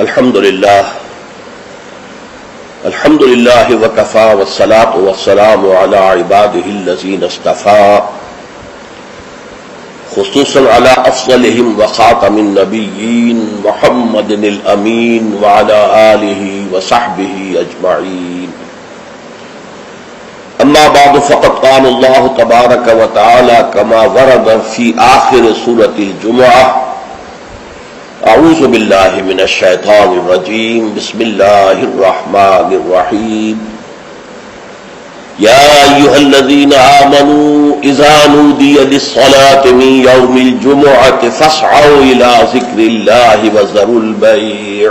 الحمد لله وكفى والصلاة والسلام على عباده الذين اصطفى خصوصا على أفضلهم وخاتم النبيين محمد الأمين وعلى آله وصحبه أجمعين. أما بعد فقد قال الله تبارك وتعالى كما ورد في آخر سورة الجمعة: اعوذ باللہ من الشیطان الرجیم بسم اللہ الرحمن الرحیم یا ایہا الذین آمنوا اذا نودی للصلاة من یوم الجمعة فاسعوا الى ذکر اللہ وذروا البیع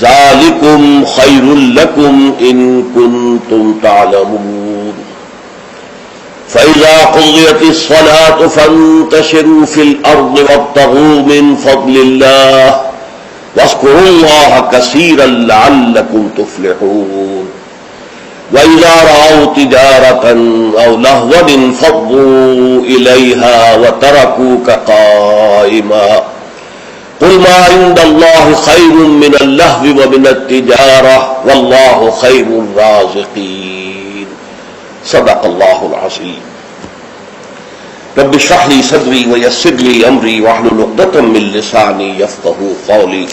ذالکم خیر لکم ان کنتم تعلمون. فَإِذَا قُضِيَتِ الصَّلَاةُ فَانتَشِرُوا فِي الْأَرْضِ وَابْتَغُوا مِنْ فَضْلِ اللَّهِ وَاذْكُرُوا اللَّهَ كَثِيرًا لَعَلَّكُمْ تُفْلِحُونَ. وَإِذَا رَأَوْا تِجَارَةً أَوْ لَهْوًا انفَضُّوا إِلَيْهَا وَتَرَكُوكَ قَائِمًا قُلْ مَا عِندَ اللَّهِ خَيْرٌ مِّنَ اللَّهْوِ وَمِنَ التِّجَارَةِ وَاللَّهُ خَيْرُ الرَّازِقِينَ. صدق اللہ العظیم. رب اشرح لي صدری ويسر لي امری واحلل عقدۃ من لسانی یفقهوا قولی.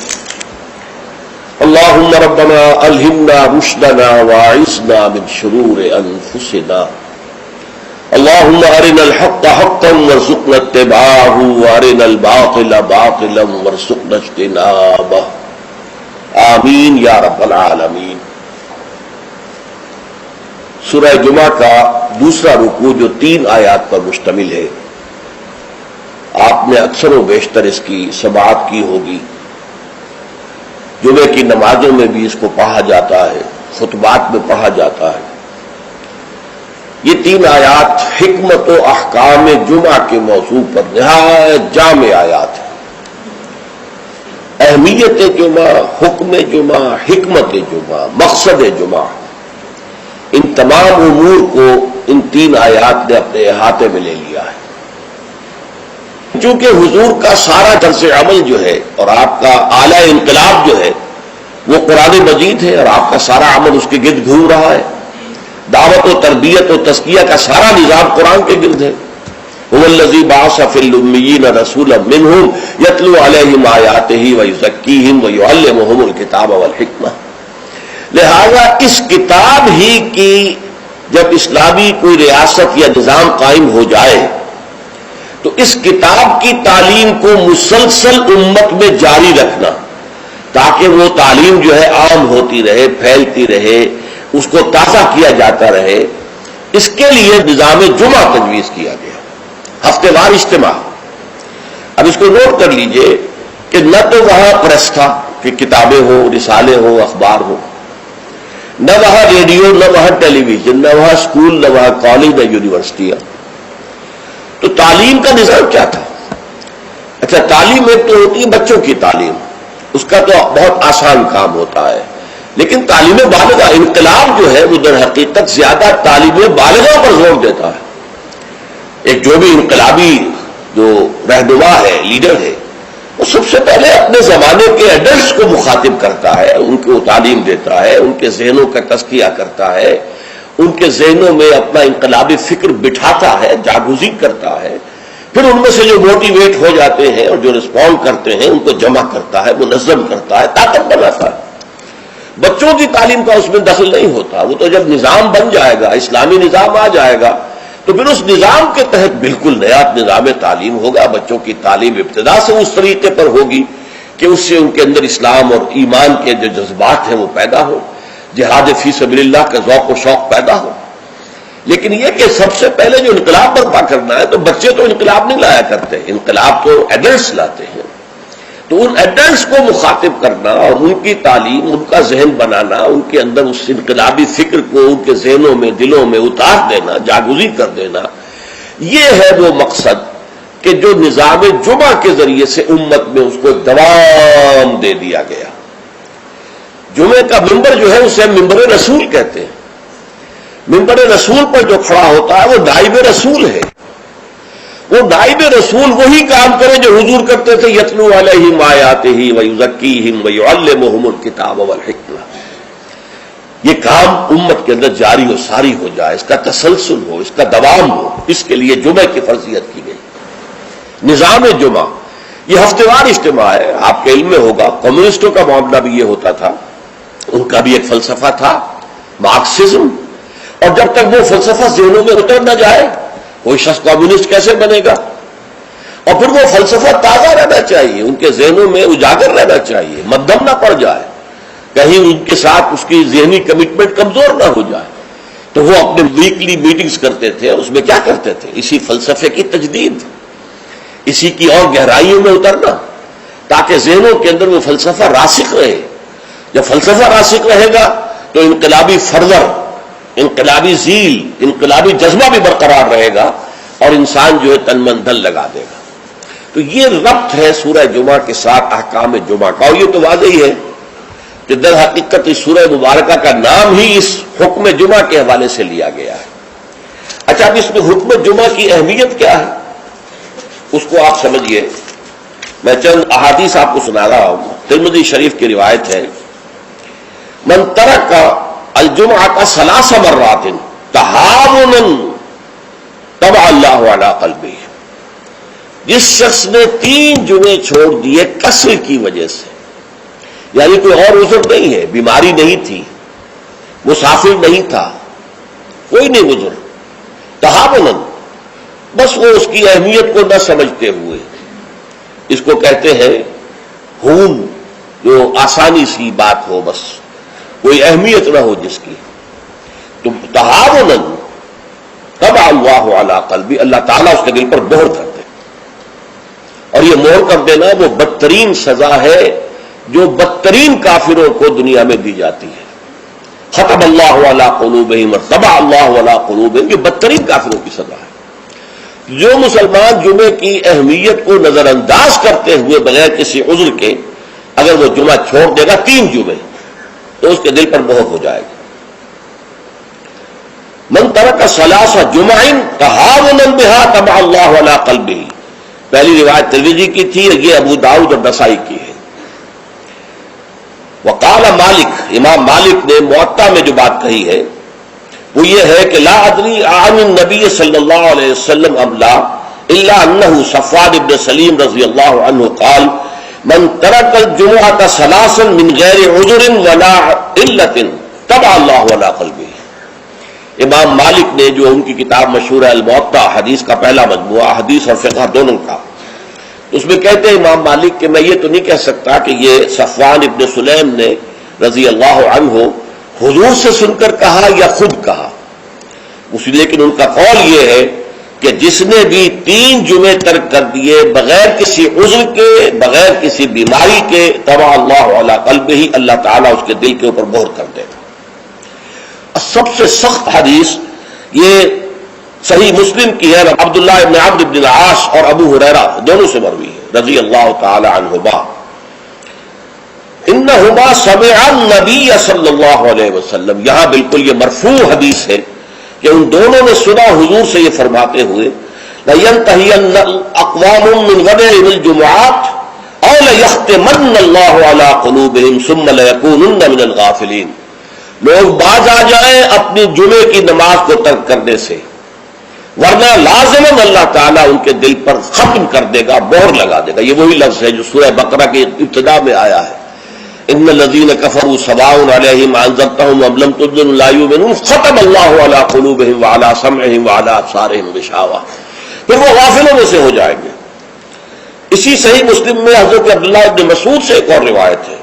اللهم ربنا الہمنا رشدنا واعصمنا من شرور انفسنا. اللهم ارنا الحق حقا وارزقنا اتباعه وارنا الباطل باطلا وارزقنا اجتنابه. آمین یا رب العالمین. سورہ جمعہ کا دوسرا رکوع جو 3 آیات پر مشتمل ہے، آپ نے اکثر و بیشتر اس کی سماعت کی ہوگی. جمعے کی نمازوں میں بھی اس کو پڑھا جاتا ہے، خطبات میں پڑھا جاتا ہے. یہ 3 آیات حکمت و احکام جمعہ کے موضوع پر نہایت جامع آیات ہیں. اہمیت جمعہ، حکم جمعہ، حکمت جمعہ، مقصد جمعہ، ان تمام امور کو ان 3 آیات نے اپنے احاطے میں لے لیا ہے. چونکہ حضور کا سارا طرز عمل جو ہے اور آپ کا اعلی انقلاب جو ہے وہ قرآن مجید ہے، اور آپ کا سارا عمل اس کے گرد گھوم رہا ہے. دعوت و تربیت و تزکیہ کا سارا نظام قرآن کے گرد ہے. هو الذی بعث فی الامیین رسولا منہم یتلو علیہم آیاتہ ویزکیہم ویعلمہم الکتاب والحکمہ. لہذا اس کتاب ہی کی جب اسلامی کوئی ریاست یا نظام قائم ہو جائے تو اس کتاب کی تعلیم کو مسلسل امت میں جاری رکھنا، تاکہ وہ تعلیم جو ہے عام ہوتی رہے، پھیلتی رہے، اس کو تازہ کیا جاتا رہے، اس کے لیے نظام جمعہ تجویز کیا گیا. ہفتے وار اجتماع. اب اس کو نوٹ کر لیجئے کہ نہ تو وہاں پریس تھا کہ کتابیں ہوں، رسالے ہوں، اخبار ہوں، نہ وہاں ریڈیو، نہ وہاں ٹیلی ویژن، نہ وہاں اسکول، نہ وہاں کالج، نہ یونیورسٹیاں. تو تعلیم کا نظام کیا تھا؟ اچھا، تعلیم ایک تو ہوتی ہے بچوں کی تعلیم، اس کا تو بہت آسان کام ہوتا ہے. لیکن تعلیم بالغہ، انقلاب جو ہے وہ در حقیقت زیادہ تعلیم بالغہ پر زور دیتا ہے. ایک جو بھی انقلابی جو رہنما ہے، لیڈر ہے، وہ سب سے پہلے اپنے زمانے کے ایڈلٹس کو مخاطب کرتا ہے، ان کو تعلیم دیتا ہے، ان کے ذہنوں کا تزکیہ کرتا ہے، ان کے ذہنوں میں اپنا انقلابی فکر بٹھاتا ہے، جاگوزی کرتا ہے. پھر ان میں سے جو موٹیویٹ ہو جاتے ہیں اور جو رسپونڈ کرتے ہیں ان کو جمع کرتا ہے، منظم کرتا ہے، طاقت بناتا ہے. بچوں کی تعلیم کا اس میں دخل نہیں ہوتا. وہ تو جب نظام بن جائے گا، اسلامی نظام آ جائے گا، تو پھر اس نظام کے تحت بالکل نیا نظام تعلیم ہوگا. بچوں کی تعلیم ابتدا سے اس طریقے پر ہوگی کہ اس سے ان کے اندر اسلام اور ایمان کے جو جذبات ہیں وہ پیدا ہو، جہاد فی سبیل اللہ کا ذوق و شوق پیدا ہو. لیکن یہ کہ سب سے پہلے جو انقلاب برپا کرنا ہے، تو بچے تو انقلاب نہیں لایا کرتے، انقلاب تو ایڈلٹس لاتے ہیں. تو ان ایڈلٹس کو مخاطب کرنا اور ان کی تعلیم، ان کا ذہن بنانا، ان کے اندر اس انقلابی فکر کو ان کے ذہنوں میں، دلوں میں اتار دینا، جاگوزی کر دینا، یہ ہے وہ مقصد کہ جو نظام جمعہ کے ذریعے سے امت میں اس کو دوام دے دیا گیا. جمعے کا ممبر جو ہے اسے ممبر رسول کہتے ہیں. ممبر رسول پر جو کھڑا ہوتا ہے وہ نائب رسول ہے. وہ نائب رسول وہی کام کرے جو حضور کرتے تھے، یتلو علیہم آیاتہ ویزکیہم ویعلمہم الکتاب والحکمہ. یہ کام امت کے اندر جاری و ساری ہو جائے، اس کا تسلسل ہو، اس کا دوام ہو، اس کے لیے جمعہ کی فرضیت کی گئی. نظام جمعہ یہ ہفتے وار اجتماع ہے. آپ کے علم میں ہوگا کمیونسٹوں کا معاملہ بھی یہ ہوتا تھا، ان کا بھی ایک فلسفہ تھا مارکسزم، اور جب تک وہ فلسفہ ذہنوں میں اتر نہ جائے کوئی شخص کمیونسٹ کیسے بنے گا؟ اور پھر وہ فلسفہ تازہ رہنا چاہیے، ان کے ذہنوں میں اجاگر رہنا چاہیے، مدھم نہ پڑ جائے، کہیں ان کے ساتھ اس کی ذہنی کمٹمنٹ کمزور نہ ہو جائے. تو وہ اپنے ویکلی میٹنگز کرتے تھے، اس میں کیا کرتے تھے؟ اسی فلسفے کی تجدید، اسی کی اور گہرائیوں میں اترنا، تاکہ ذہنوں کے اندر وہ فلسفہ راسخ رہے. جب فلسفہ راسخ رہے گا تو انقلابی فرور، انقلابی ذیل، انقلابی جذبہ بھی برقرار رہے گا، اور انسان جو ہے تن من دل لگا دے گا. تو یہ ربط ہے سورہ جمعہ کے ساتھ احکام جمعہ کا، اور یہ تو واضح ہی ہے کہ در حقیقت اس سورہ مبارکہ کا نام ہی اس حکم جمعہ کے حوالے سے لیا گیا ہے. اچھا، اب اس میں حکم جمعہ کی اہمیت کیا ہے اس کو آپ سمجھیے. میں چند احادیث آپ کو سنا رہا ہوں. ترمذی شریف کی روایت ہے، من ترک الجمعہ ثلاث مرات تہاونا طبع اللہ علی قلبہ. جس شخص نے 3 جمعے چھوڑ دیے کسر کی وجہ سے، یعنی کوئی اور عذر نہیں ہے، بیماری نہیں تھی، مسافر نہیں تھا، کوئی نہیں عذر، تہاونا، بس وہ اس کی اہمیت کو نہ سمجھتے ہوئے، اس کو کہتے ہیں ہون، جو آسانی سی بات ہو، بس کوئی اہمیت نہ ہو جس کی، تو تہاونا طبع اللہ علی قلبی، اللہ تعالیٰ اس کے دل پر مہر کر دے. اور یہ مہر کر دینا وہ بدترین سزا ہے جو بدترین کافروں کو دنیا میں دی جاتی ہے. ختم اللہ علی قلوبہم طبع اللہ علی قلوبہم، یہ بدترین کافروں کی سزا ہے. جو مسلمان جمعے کی اہمیت کو نظر انداز کرتے ہوئے بغیر کسی عذر کے اگر وہ جمعہ چھوڑ دے گا 3 جمعے، تو اس کے دل پر مہر ہو جائے گا. من ترک ثلاث جمع تہاونا بها طبع اللہ علی قلبہ. پہلی روایت ترمذی کی تھی، یہ ابو داؤد اور نسائی کی ہے. وقال مالک، امام مالک نے موطا میں جو بات کہی ہے وہ یہ ہے کہ لا ادری عن النبی صلی اللہ علیہ وسلم ام لا الا انه صفوان بن سلیم رضی اللہ عنہ قال من ترک الجمعة ثلاثا من غیر عذر ولا علت طبع اللہ علی قلبہ. امام مالک نے جو ان کی کتاب مشہور ہے الموطا، حدیث کا پہلا مجموعہ، حدیث اور فقہ دونوں کا، اس میں کہتے ہیں امام مالک کہ میں یہ تو نہیں کہہ سکتا کہ یہ صفوان ابن سلیم نے رضی اللہ عنہ حضور سے سن کر کہا یا خود کہا، لیکن ان کا قول یہ ہے کہ جس نے بھی 3 جمعے ترک کر دیے بغیر کسی عذر کے، بغیر کسی بیماری کے، طبع اللہ علی قلبہ، اللہ تعالیٰ اس کے دل کے اوپر مہر کر دے گا. سب سے سخت حدیث یہ صحیح مسلم کی ہے، عبداللہ ابن عمرو بن العاص اور ابو ہریرہ دونوں سے مروی ہے رضی اللہ تعالی عنہما، انہما سمع النبی صلی اللہ علیہ وسلم. یہاں بالکل یہ مرفوع حدیث ہے کہ ان دونوں نے سنا حضور سے یہ فرماتے ہوئے، لَيَنْتَهِيَنَّ أَقْوَامٌ مِّنْ غَدَرِ الْجُمُعَاتِ أَوْ لَيَخْتِمَنَّ اللَّهُ عَلَىٰ قُلُوبِهِمْ ثُمَّ لَيَكُونُنَّ مِنَ الْغَافِلِينَ. لوگ باز آ جائیں اپنی جمعے کی نماز کو ترک کرنے سے، ورنہ لازماً اللہ تعالیٰ ان کے دل پر ختم کر دے گا، مہر لگا دے گا. یہ وہی لفظ ہے جو سورہ بقرہ کی ابتدا میں آیا ہے، ان الذین کفروا سواء علیہم انذرتہم ام لم تنذرہم لا یؤمنون ختم اللہ علی قلوبہم وعلی سمعہم وعلی ابصارہم غشاوہ. پھر وہ غافلوں میں سے ہو جائیں گے. اسی صحیح مسلم میں حضرت عبداللہ ابن مسعود سے ایک اور روایت ہے،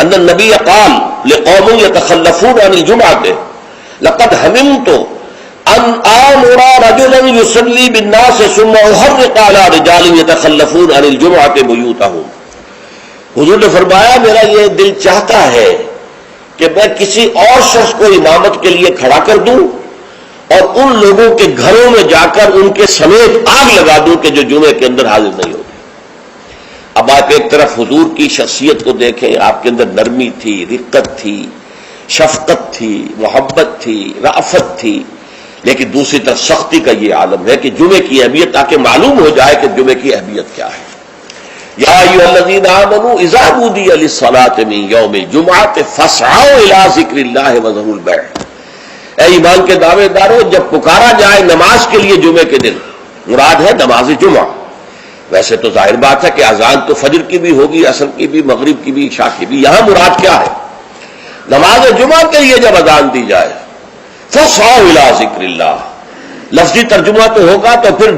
ان النبی قال لقوم یتخلفون عن الجمعۃ لقد هممت ان آمر رجلا يصلي بالناس ثم احرق على رجال يتخلفون عن الجمعۃ بیوتهم. حضور نے فرمایا میرا یہ دل چاہتا ہے کہ میں کسی اور شخص کو امامت کے لیے کھڑا کر دوں اور ان لوگوں کے گھروں میں جا کر ان کے سمیت آگ لگا دوں کہ جو جمعے کے اندر حاضر نہیں ہوتے. اب آپ ایک طرف حضور کی شخصیت کو دیکھیں، آپ کے اندر نرمی تھی، رقت تھی، شفقت تھی، محبت تھی، رأفت تھی، لیکن دوسری طرف سختی کا یہ عالم ہے کہ جمعے کی اہمیت، تاکہ معلوم ہو جائے کہ جمعے کی اہمیت کیا ہے۔ یا ایھا الذین آمنوا اذا نودی للصلاۃ من یوم الجمعۃ فاسعوا الی ذکر اللہ وذروا البیع۔ اے ایمان کے دعوے دارو، جب پکارا جائے نماز کے لیے جمعے کے دن، مراد ہے نماز جمعہ۔ ویسے تو ظاہر بات ہے کہ اذان تو فجر کی بھی ہوگی، عصر کی بھی، مغرب کی بھی، عشاء کی بھی، یہاں مراد کیا ہے؟ نماز جمعہ کے لیے جب اذان دی جائے فاسعوا الی ذکر اللہ، لفظی ترجمہ تو ہوگا تو پھر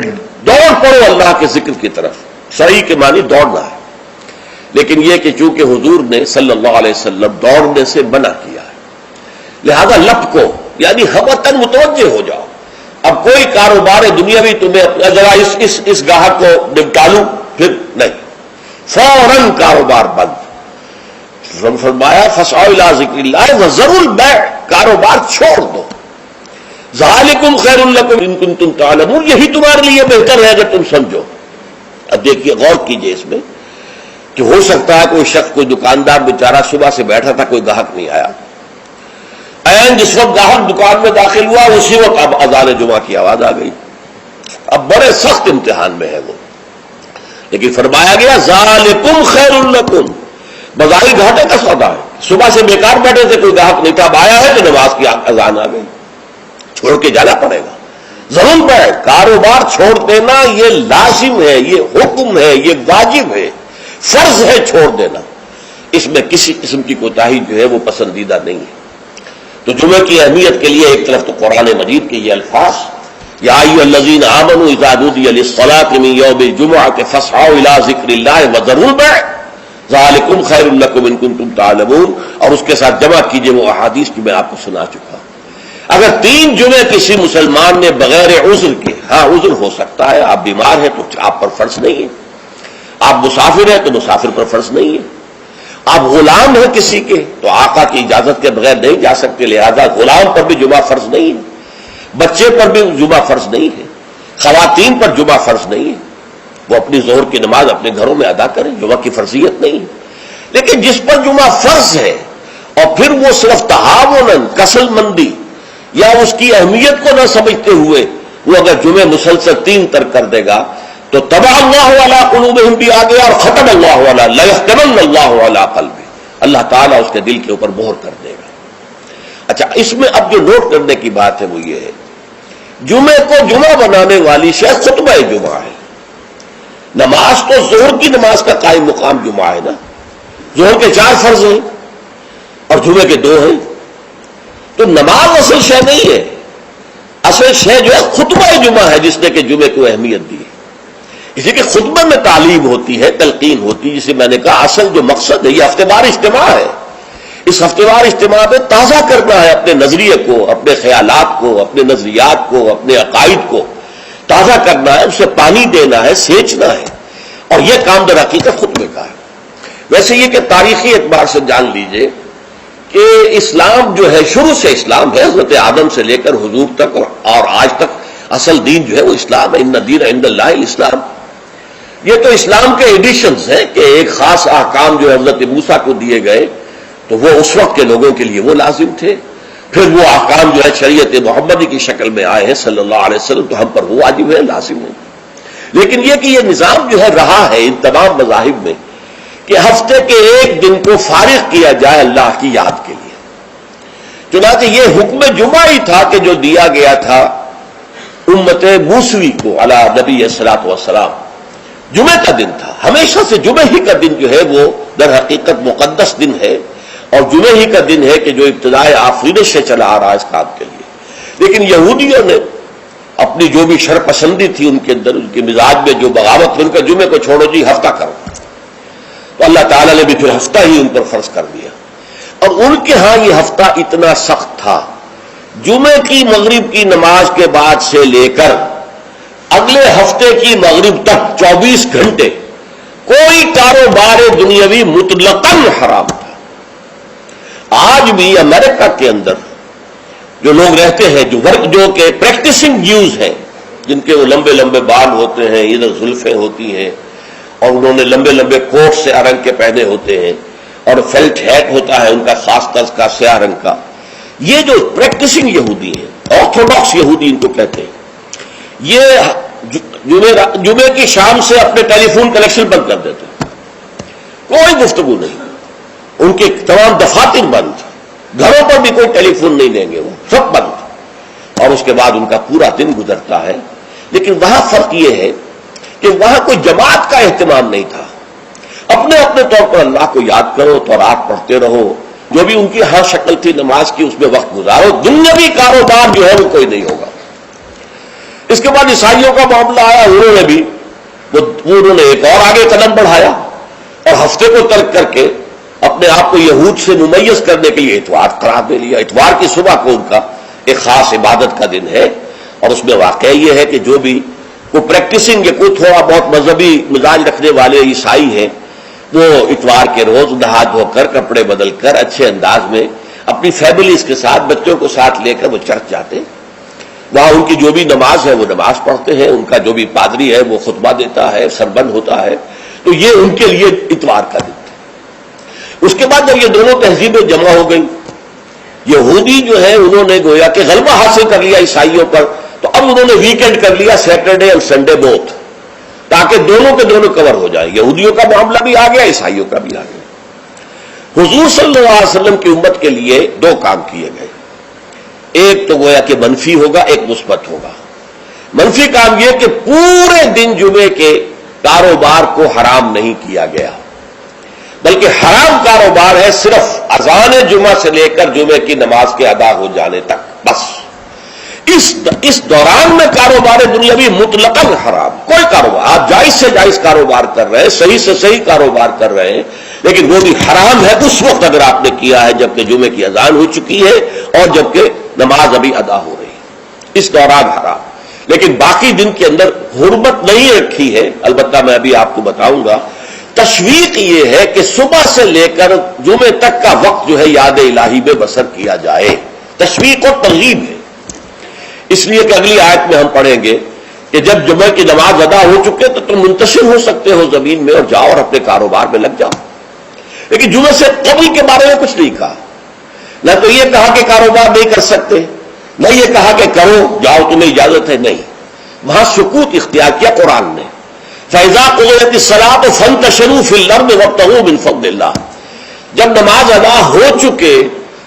دوڑ پڑو اللہ کے ذکر کی طرف۔ صحیح کے معنی دوڑنا ہے، لیکن یہ کہ چونکہ حضور نے صلی اللہ علیہ وسلم دوڑنے سے منع کیا ہے، لہذا لپکو، یعنی ہمتاً متوجہ ہو جاؤ۔ اب کوئی کاروبار دنیاوی تمہیں ذرا اس گاہک کو نپٹا لوں، پھر نہیں، فوراً کاروبار بند۔ فرمایا فاسعوا الی ذکر اللہ وذروا البیع، کاروبار چھوڑ دو۔ ذالکم خیر لکم ان کنتم تعلمون، یہی تمہارے لیے بہتر ہے اگر تم سمجھو۔ اب دیکھیے، غور کیجئے اس میں کہ ہو سکتا ہے کوئی شخص، کوئی دکاندار بیچارہ صبح سے بیٹھا تھا، کوئی گاہک نہیں آیا، عین جس وقت گاہک دکان میں داخل ہوا اسی وقت اب اذان جمعہ کی آواز آ گئی۔ اب بڑے سخت امتحان میں ہے وہ، لیکن فرمایا گیا ذالکم خیر لکم، بظاہر گھاٹے کا سودا ہے، صبح سے بیکار بیٹھے تھے، کوئی گاہک نہیں تھا، اب آیا ہے تو نماز کی اذان آ گئی، چھوڑ کے جانا پڑے گا۔ ضرور پڑے، کاروبار چھوڑ دینا یہ لازم ہے، یہ حکم ہے، یہ واجب ہے، فرض ہے چھوڑ دینا، اس میں کسی قسم کی کوتاہی جو ہے وہ پسندیدہ نہیں ہے۔ تو جمعے کی اہمیت کے لیے ایک طرف تو قرآن مجید کے یہ الفاظ، یا ایھا الذین آمنوا اذا نودی للصلاۃ من یوم الجمعۃ فاسعوا الی ذکر اللہ وذروا البیع ذالکم خیر لکم ان کنتم تعلمون، اور اس کے ساتھ جمع کیجئے وہ احادیث جو میں آپ کو سنا چکا ہوں۔ اگر 3 جمعے کسی مسلمان نے بغیر عذر کے، ہاں عذر ہو سکتا ہے، آپ بیمار ہیں تو آپ پر فرض نہیں ہے، آپ مسافر ہیں تو مسافر پر فرض نہیں ہے، آپ غلام ہیں کسی کے تو آقا کی اجازت کے بغیر نہیں جا سکتے، لہذا غلام پر بھی جمعہ فرض نہیں ہے، بچے پر بھی جمعہ فرض نہیں ہے، خواتین پر جمعہ فرض نہیں ہے، وہ اپنی ظہر کی نماز اپنے گھروں میں ادا کریں، جمعہ کی فرضیت نہیں ہے۔ لیکن جس پر جمعہ فرض ہے اور پھر وہ صرف تہاوناً، کسل مندی یا اس کی اہمیت کو نہ سمجھتے ہوئے وہ اگر جمعے مسلسل 3 ترک کر دے گا تو طبع اللہ علی قلوبہم بھی آ گیا، اور ختم اللہ علی لیختمن اللہ علی قلبہ، اللہ تعالیٰ اس کے دل کے اوپر مہر کر دے گا۔ اچھا، اس میں اب جو نوٹ کرنے کی بات ہے وہ یہ ہے، جمعے کو جمعہ بنانے والی شے خطبہ جمعہ ہے۔ نماز تو ظہر کی نماز کا قائم مقام جمعہ ہے نا، ظہر کے 4 فرض ہیں اور جمعے کے 2 ہیں، تو نماز اصل شے نہیں ہے، اصل شے جو ہے خطبہ جمعہ ہے، جس نے کہ جمعے کو اہمیت دی ہے۔ اسی کہ خطبہ میں تعلیم ہوتی ہے، تلقین ہوتی ہے، جسے میں نے کہا اصل جو مقصد ہے یہ ہفتے وار اجتماع ہے۔ اس ہفتے وار اجتماع میں تازہ کرنا ہے اپنے نظریے کو، اپنے خیالات کو، اپنے نظریات کو، اپنے عقائد کو تازہ کرنا ہے، اسے پانی دینا ہے، سینچنا ہے، اور یہ کام در حقیقت خطبے کا ہے۔ ویسے یہ کہ تاریخی اعتبار سے جان لیجئے کہ اسلام جو ہے، شروع سے اسلام ہے، حضرت آدم سے لے کر حضور تک اور آج تک اصل دین جو ہے وہ اسلام ہے۔ ان الدین عند اللہ الاسلام۔ یہ تو اسلام کے ایڈیشنز ہیں کہ ایک خاص احکام جو حضرت موسیٰ کو دیے گئے تو وہ اس وقت کے لوگوں کے لیے وہ لازم تھے، پھر وہ احکام جو ہے شریعت محمدی کی شکل میں آئے ہیں صلی اللہ علیہ وسلم، تو ہم پر وہ واجب ہے، لازم ہے۔ لیکن یہ کہ یہ نظام جو ہے رہا ہے ان تمام مذاہب میں کہ ہفتے کے ایک دن کو فارغ کیا جائے اللہ کی یاد کے لیے۔ چنانچہ یہ حکم جمعہ ہی تھا کہ جو دیا گیا تھا امت موسوی کو علی نبی الصلوۃ والسلام، جمعے کا دن تھا۔ ہمیشہ سے جمعے ہی کا دن جو ہے وہ در حقیقت مقدس دن ہے، اور جمعے ہی کا دن ہے کہ جو ابتدائے آفرینش سے چلا آ رہا ہے اس کام کے لیے۔ لیکن یہودیوں نے اپنی جو بھی شر پسندی تھی ان کے اندر، ان کے مزاج میں جو بغاوت تھی، ان کا جمعے کو چھوڑو جی ہفتہ کرو، تو اللہ تعالیٰ نے بھی پھر ہفتہ ہی ان پر فرض کر دیا۔ اور ان کے ہاں یہ ہفتہ اتنا سخت تھا، جمعے کی مغرب کی نماز کے بعد سے لے کر اگلے ہفتے کی مغرب تک 24 گھنٹے کوئی کاروبار دنیاوی مطلقاً حرام تھا۔ آج بھی امریکہ کے اندر جو لوگ رہتے ہیں، جو کہ پریکٹسنگ جیوز ہیں، جن کے وہ لمبے لمبے بال ہوتے ہیں، ادھر زلفیں ہوتی ہیں، اور انہوں نے لمبے لمبے کوٹ سے رنگ کے پہنے ہوتے ہیں، اور فیلٹ ہیٹ ہوتا ہے ان کا خاص طرز کا سیاہ رنگ کا، یہ جو پریکٹسنگ یہودی ہیں، اور آرتھوڈاکس یہودی ان کو کہتے ہیں، یہ جمعے کی شام سے اپنے ٹیلی فون کنیکشن بند کر دیتے ہیں، کوئی گفتگو نہیں، ان کے تمام دفاتر بند، گھروں پر بھی کوئی ٹیلی فون نہیں لیں گے، وہ سب بند، اور اس کے بعد ان کا پورا دن گزرتا ہے۔ لیکن وہاں فرق یہ ہے کہ وہاں کوئی جماعت کا اہتمام نہیں تھا، اپنے اپنے طور پر اللہ کو یاد کرو، تورات پڑھتے رہو، جو بھی ان کی ہر شکل تھی نماز کی اس میں وقت گزارو، دنیاوی کاروبار جو ہے وہ کوئی نہیں ہوگا۔ اس کے بعد عیسائیوں کا معاملہ آیا، انہوں نے بھی انہوں نے ایک اور آگے قدم بڑھایا اور ہفتے کو ترک کر کے اپنے آپ کو یہود سے ممیز کرنے کے لیے اتوار قرار دے لیا۔ اتوار کی صبح کو ان کا ایک خاص عبادت کا دن ہے، اور اس میں واقعہ یہ ہے کہ جو بھی کوئی پریکٹسنگ یا کوئی تھوڑا بہت مذہبی مزاج رکھنے والے عیسائی ہیں، وہ اتوار کے روز نہا دھو کر کپڑے بدل کر اچھے انداز میں اپنی فیملیز کے ساتھ بچوں کو ساتھ لے کر وہ چرچ جاتے ہیں، وہاں ان کی جو بھی نماز ہے وہ نماز پڑھتے ہیں، ان کا جو بھی پادری ہے وہ خطبہ دیتا ہے، سربند ہوتا ہے، تو یہ ان کے لیے اتوار کا دن تھا۔ اس کے بعد جب یہ دونوں تہذیبیں جمع ہو گئی، یہودی جو ہے انہوں نے گویا کہ غلبہ حاصل کر لیا عیسائیوں پر، تو اب انہوں نے ویکینڈ کر لیا، سیٹرڈے اور سنڈے بوتھ، تاکہ دونوں کے دونوں کور ہو جائیں، یہودیوں کا معاملہ بھی آ گیا، عیسائیوں کا بھی آ گیا۔ حضور صلی اللہ علیہ وسلم کی امت کے لیے دو کام کیے گئے، ایک تو گویا کہ منفی ہوگا، ایک مثبت ہوگا۔ منفی کام یہ کہ پورے دن جمعے کے کاروبار کو حرام نہیں کیا گیا، بلکہ حرام کاروبار ہے صرف اذان جمعہ سے لے کر جمعے کی نماز کے ادا ہو جانے تک، بس اس دوران میں کاروبار دنیاوی مطلقاً حرام، کوئی کاروبار، آپ جائز سے جائز کاروبار کر رہے ہیں، صحیح سے صحیح کاروبار کر رہے ہیں، لیکن وہ بھی حرام ہے اس وقت اگر آپ نے کیا ہے جبکہ جمعے کی اذان ہو چکی ہے اور جبکہ نماز ابھی ادا ہو رہی ہے، اس دوران حرام۔ لیکن باقی دن کے اندر حرمت نہیں رکھی ہے، البتہ میں ابھی آپ کو بتاؤں گا۔ تشویق یہ ہے کہ صبح سے لے کر جمعے تک کا وقت جو ہے یاد الہی میں بسر کیا جائے، تشویق اور ترغیب ہے، اس لیے کہ اگلی آیت میں ہم پڑھیں گے کہ جب جمعہ کی نماز ادا ہو چکے تو تم منتشر ہو سکتے ہو زمین میں اور جاؤ اور اپنے کاروبار میں لگ جاؤ۔ لیکن جمعے سے قبل کے بارے میں کچھ نہیں کہا، نہ تو یہ کہا کہ کاروبار نہیں کر سکتے، نہ یہ کہا کہ کرو جاؤ تمہیں اجازت ہے، نہیں، وہاں سکوت اختیار کیا قرآن نے۔ فَإِذَا قُضِيَتِ الصَّلَاةُ فَانتَشِرُوا فِي الْأَرْضِ وَابْتَغُوا مِن فَضْلِ اللَّهِ، جب نماز ادا ہو چکے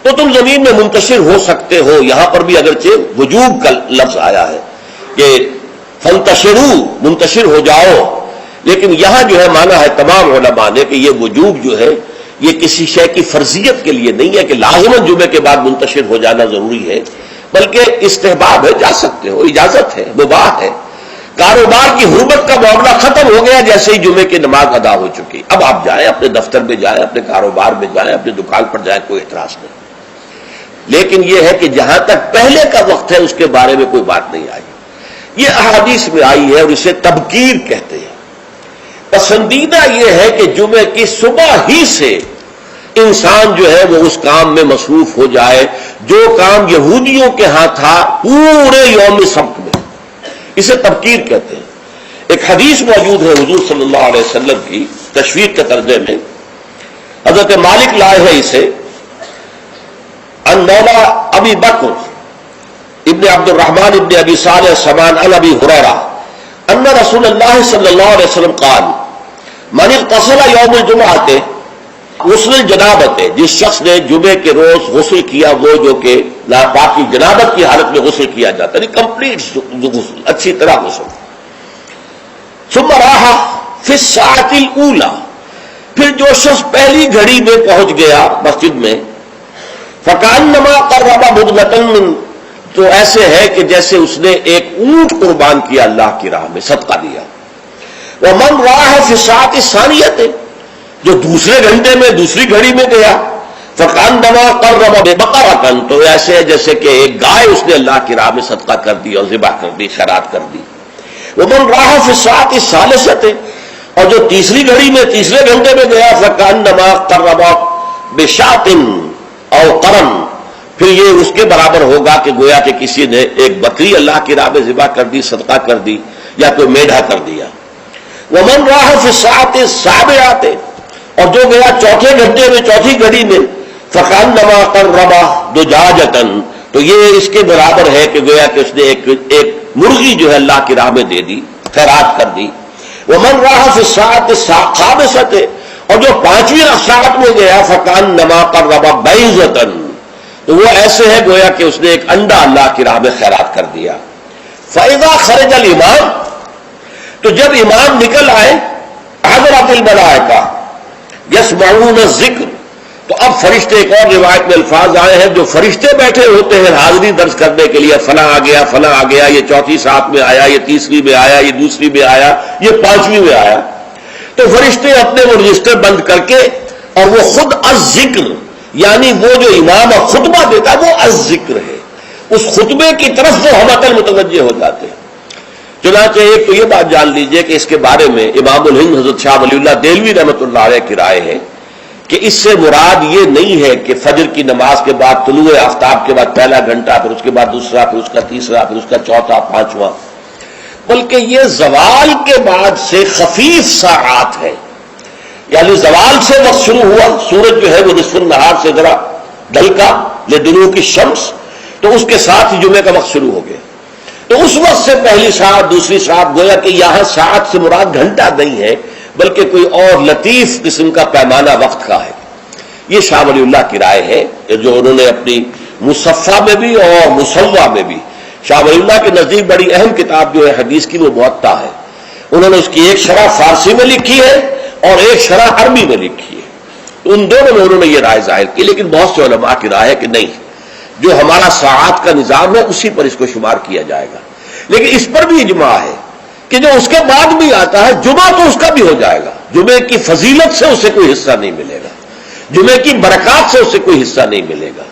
تو تم زمین میں منتشر ہو سکتے ہو۔ یہاں پر بھی اگرچہ وجوب کا لفظ آیا ہے کہ فَانتَشِرُوا، منتشر ہو جاؤ، لیکن یہاں جو ہے مانا ہے تمام علماء نے کہ یہ وجوب جو ہے یہ کسی شے کی فرضیت کے لیے نہیں ہے کہ لازماً جمعے کے بعد منتشر ہو جانا ضروری ہے، بلکہ استحباب ہے، جا سکتے ہو، اجازت ہے، مباح ہے۔ کاروبار کی حرمت کا معاملہ ختم ہو گیا جیسے ہی جمعے کی نماز ادا ہو چکی، اب آپ جائیں اپنے دفتر میں جائیں، اپنے کاروبار میں جائیں، اپنی دکان پر جائیں، کوئی اعتراض نہیں۔ لیکن یہ ہے کہ جہاں تک پہلے کا وقت ہے اس کے بارے میں کوئی بات نہیں آئی، یہ احادیث میں آئی ہے اور اسے تبکیر کہتے ہیں۔ پسندیدہ یہ ہے کہ جمعے کی صبح ہی سے انسان جو ہے وہ اس کام میں مصروف ہو جائے جو کام یہودیوں کے ہاں تھا پورے یوم سبت میں، اسے تبکیر کہتے ہیں۔ ایک حدیث موجود ہے حضور صلی اللہ علیہ وسلم کی تشویق کے ترجمے میں، حضرت مالک لائے ہیں اسے، ان مولا ابی بکر ابن عبد الرحمن ابن ابی صالح سمان عن ابی ہریرہ ان رسول اللہ صلی اللہ علیہ وسلم قال من اغتسل یوم الجمعۃ غسل الجنابت، جس شخص نے جمعے کے روز غسل کیا، وہ جو کہ ناپاکی جنابت کی حالت میں غسل کیا جاتا ہے، کمپلیٹ غسل، اچھی طرح غسل، ثم راح فی الساعۃ الاولی، پھر جو شخص پہلی گھڑی میں پہنچ گیا مسجد میں، فکانما قرب بدنۃ من، تو ایسے ہے کہ جیسے اس نے ایک اونٹ قربان کیا اللہ کی راہ میں، صدقہ دیا۔ ومن راح فی الساعۃ الثانیۃ، جو دوسرے گھنٹے میں دوسری گھڑی میں گیا، فکانما قرب بقرۃ، تو ایسے ہے جیسے کہ ایک گائے اس نے اللہ کی راہ میں صدقہ کر دی اور ذبح کر دی، خیرات کر دی۔ ومن راح فی الساعۃ الثالثۃ، اور جو تیسری گھڑی میں تیسرے گھنٹے میں گیا، فکانما قرب بشاۃ او قرن، پھر یہ اس کے برابر ہوگا کہ گویا کہ کسی نے ایک بکری اللہ کی راہ میں ذبح کر دی، صدقہ کر دی، یا کوئی میڈھا کر دیا۔ ومن راح فی الساعۃ السابعۃ، اور جو گیا چوتھے گھنٹے میں چوتھی گھڑی میں، فکانما قرب دجاجۃ، تو یہ اس کے برابر ہے کہ گویا کہ اس نے ایک مرغی جو ہے اللہ کی راہ میں دے دی، خیرات کر دی. ومن راح فی الساعۃ الخامسۃ، اور جو 5ویں ساعت میں گیا فکانما قرب بیضۃ، تو وہ ایسے ہے گویا کہ اس نے ایک انڈا اللہ کی راہ میں خیرات کر دیا. فاذا خرج الامام، تو جب امام نکل آئے، حضرت الملائکہ یسمعون الذکر، تو اب فرشتے، ایک اور روایت میں الفاظ آئے ہیں جو فرشتے بیٹھے ہوتے ہیں حاضری درج کرنے کے لیے، فلاں آ گیا، فلاں آ گیا، یہ 4تھی ساعت میں آیا، یہ 3ری میں آیا، یہ 2ری میں آیا، یہ 5ویں میں آیا. تو فرشتے اپنے وہ رجسٹر بند کر کے، اور وہ خود الذکر، یعنی وہ جو امام خطبہ دیتا ہے وہ الذکر ہے، اس خطبے کی طرف وہ ہمت متوجہ ہو جاتے ہیں. چنانچہ ایک تو یہ بات جان لیجئے کہ اس کے بارے میں امام الہند حضرت شاہ ولی اللہ دہلوی رحمۃ اللہ علیہ کی رائے ہے کہ اس سے مراد یہ نہیں ہے کہ فجر کی نماز کے بعد، طلوع آفتاب کے بعد پہلا گھنٹہ، پھر اس کے بعد دوسرا، پھر اس کا تیسرا، پھر اس کا چوتھا، 5واں، بلکہ یہ زوال کے بعد سے خفیف ساعات ہے. یعنی زوال سے وقت شروع ہوا، سورج جو ہے وہ نصف النہار سے ذرا ڈھلکا لدنوک الشمس، تو اس کے ساتھ ہی جمعے کا وقت شروع ہو گیا. تو اس وقت سے پہلی ساعت، دوسری ساعت، گویا کہ یہاں ساعت سے مراد گھنٹہ نہیں ہے بلکہ کوئی اور لطیف قسم کا پیمانہ وقت کا ہے. یہ شاہ ولی اللہ کی رائے ہے جو انہوں نے اپنی مصفہ میں بھی اور مصوہ میں بھی، شاہ ولی اللہ کے نزدیک بڑی اہم کتاب جو ہے حدیث کی وہ موطا ہے، انہوں نے اس کی ایک شرح فارسی میں لکھی ہے اور ایک شرح عربی میں لکھی ہے. ان دونوں میں انہوں نے یہ رائے ظاہر کی، لیکن بہت سے علماء کی رائے ہے کہ نہیں، جو ہمارا ساعات کا نظام ہے اسی پر اس کو شمار کیا جائے گا. لیکن اس پر بھی اجماع ہے کہ جو اس کے بعد بھی آتا ہے جمعہ تو اس کا بھی ہو جائے گا، جمعے کی فضیلت سے اسے کوئی حصہ نہیں ملے گا، جمعے کی برکات سے اسے کوئی حصہ نہیں ملے گا،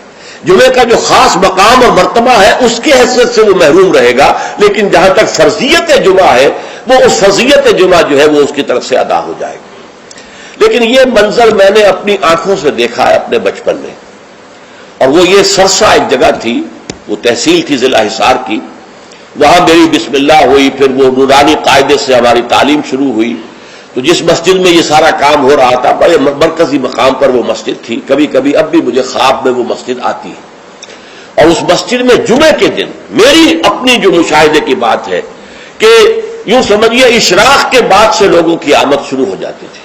جمعے کا جو خاص مقام اور مرتبہ ہے اس کی حیثیت سے وہ محروم رہے گا. لیکن جہاں تک فرضیت جمعہ ہے وہ اس فرضیت جمعہ جو ہے وہ اس کی طرف سے ادا ہو جائے گا. لیکن یہ منظر میں نے اپنی آنکھوں سے دیکھا ہے اپنے بچپن میں، اور وہ یہ سرسا ایک جگہ تھی، وہ تحصیل تھی ضلع حصار کی، وہاں میری بسم اللہ ہوئی، پھر وہ نورانی قاعدے سے ہماری تعلیم شروع ہوئی. تو جس مسجد میں یہ سارا کام ہو رہا تھا بڑے مرکزی مقام پر وہ مسجد تھی. کبھی کبھی اب بھی مجھے خواب میں وہ مسجد آتی ہے، اور اس مسجد میں جمعے کے دن میری اپنی جو مشاہدے کی بات ہے کہ یوں سمجھیے اشراق کے بعد سے لوگوں کی آمد شروع ہو جاتی تھی،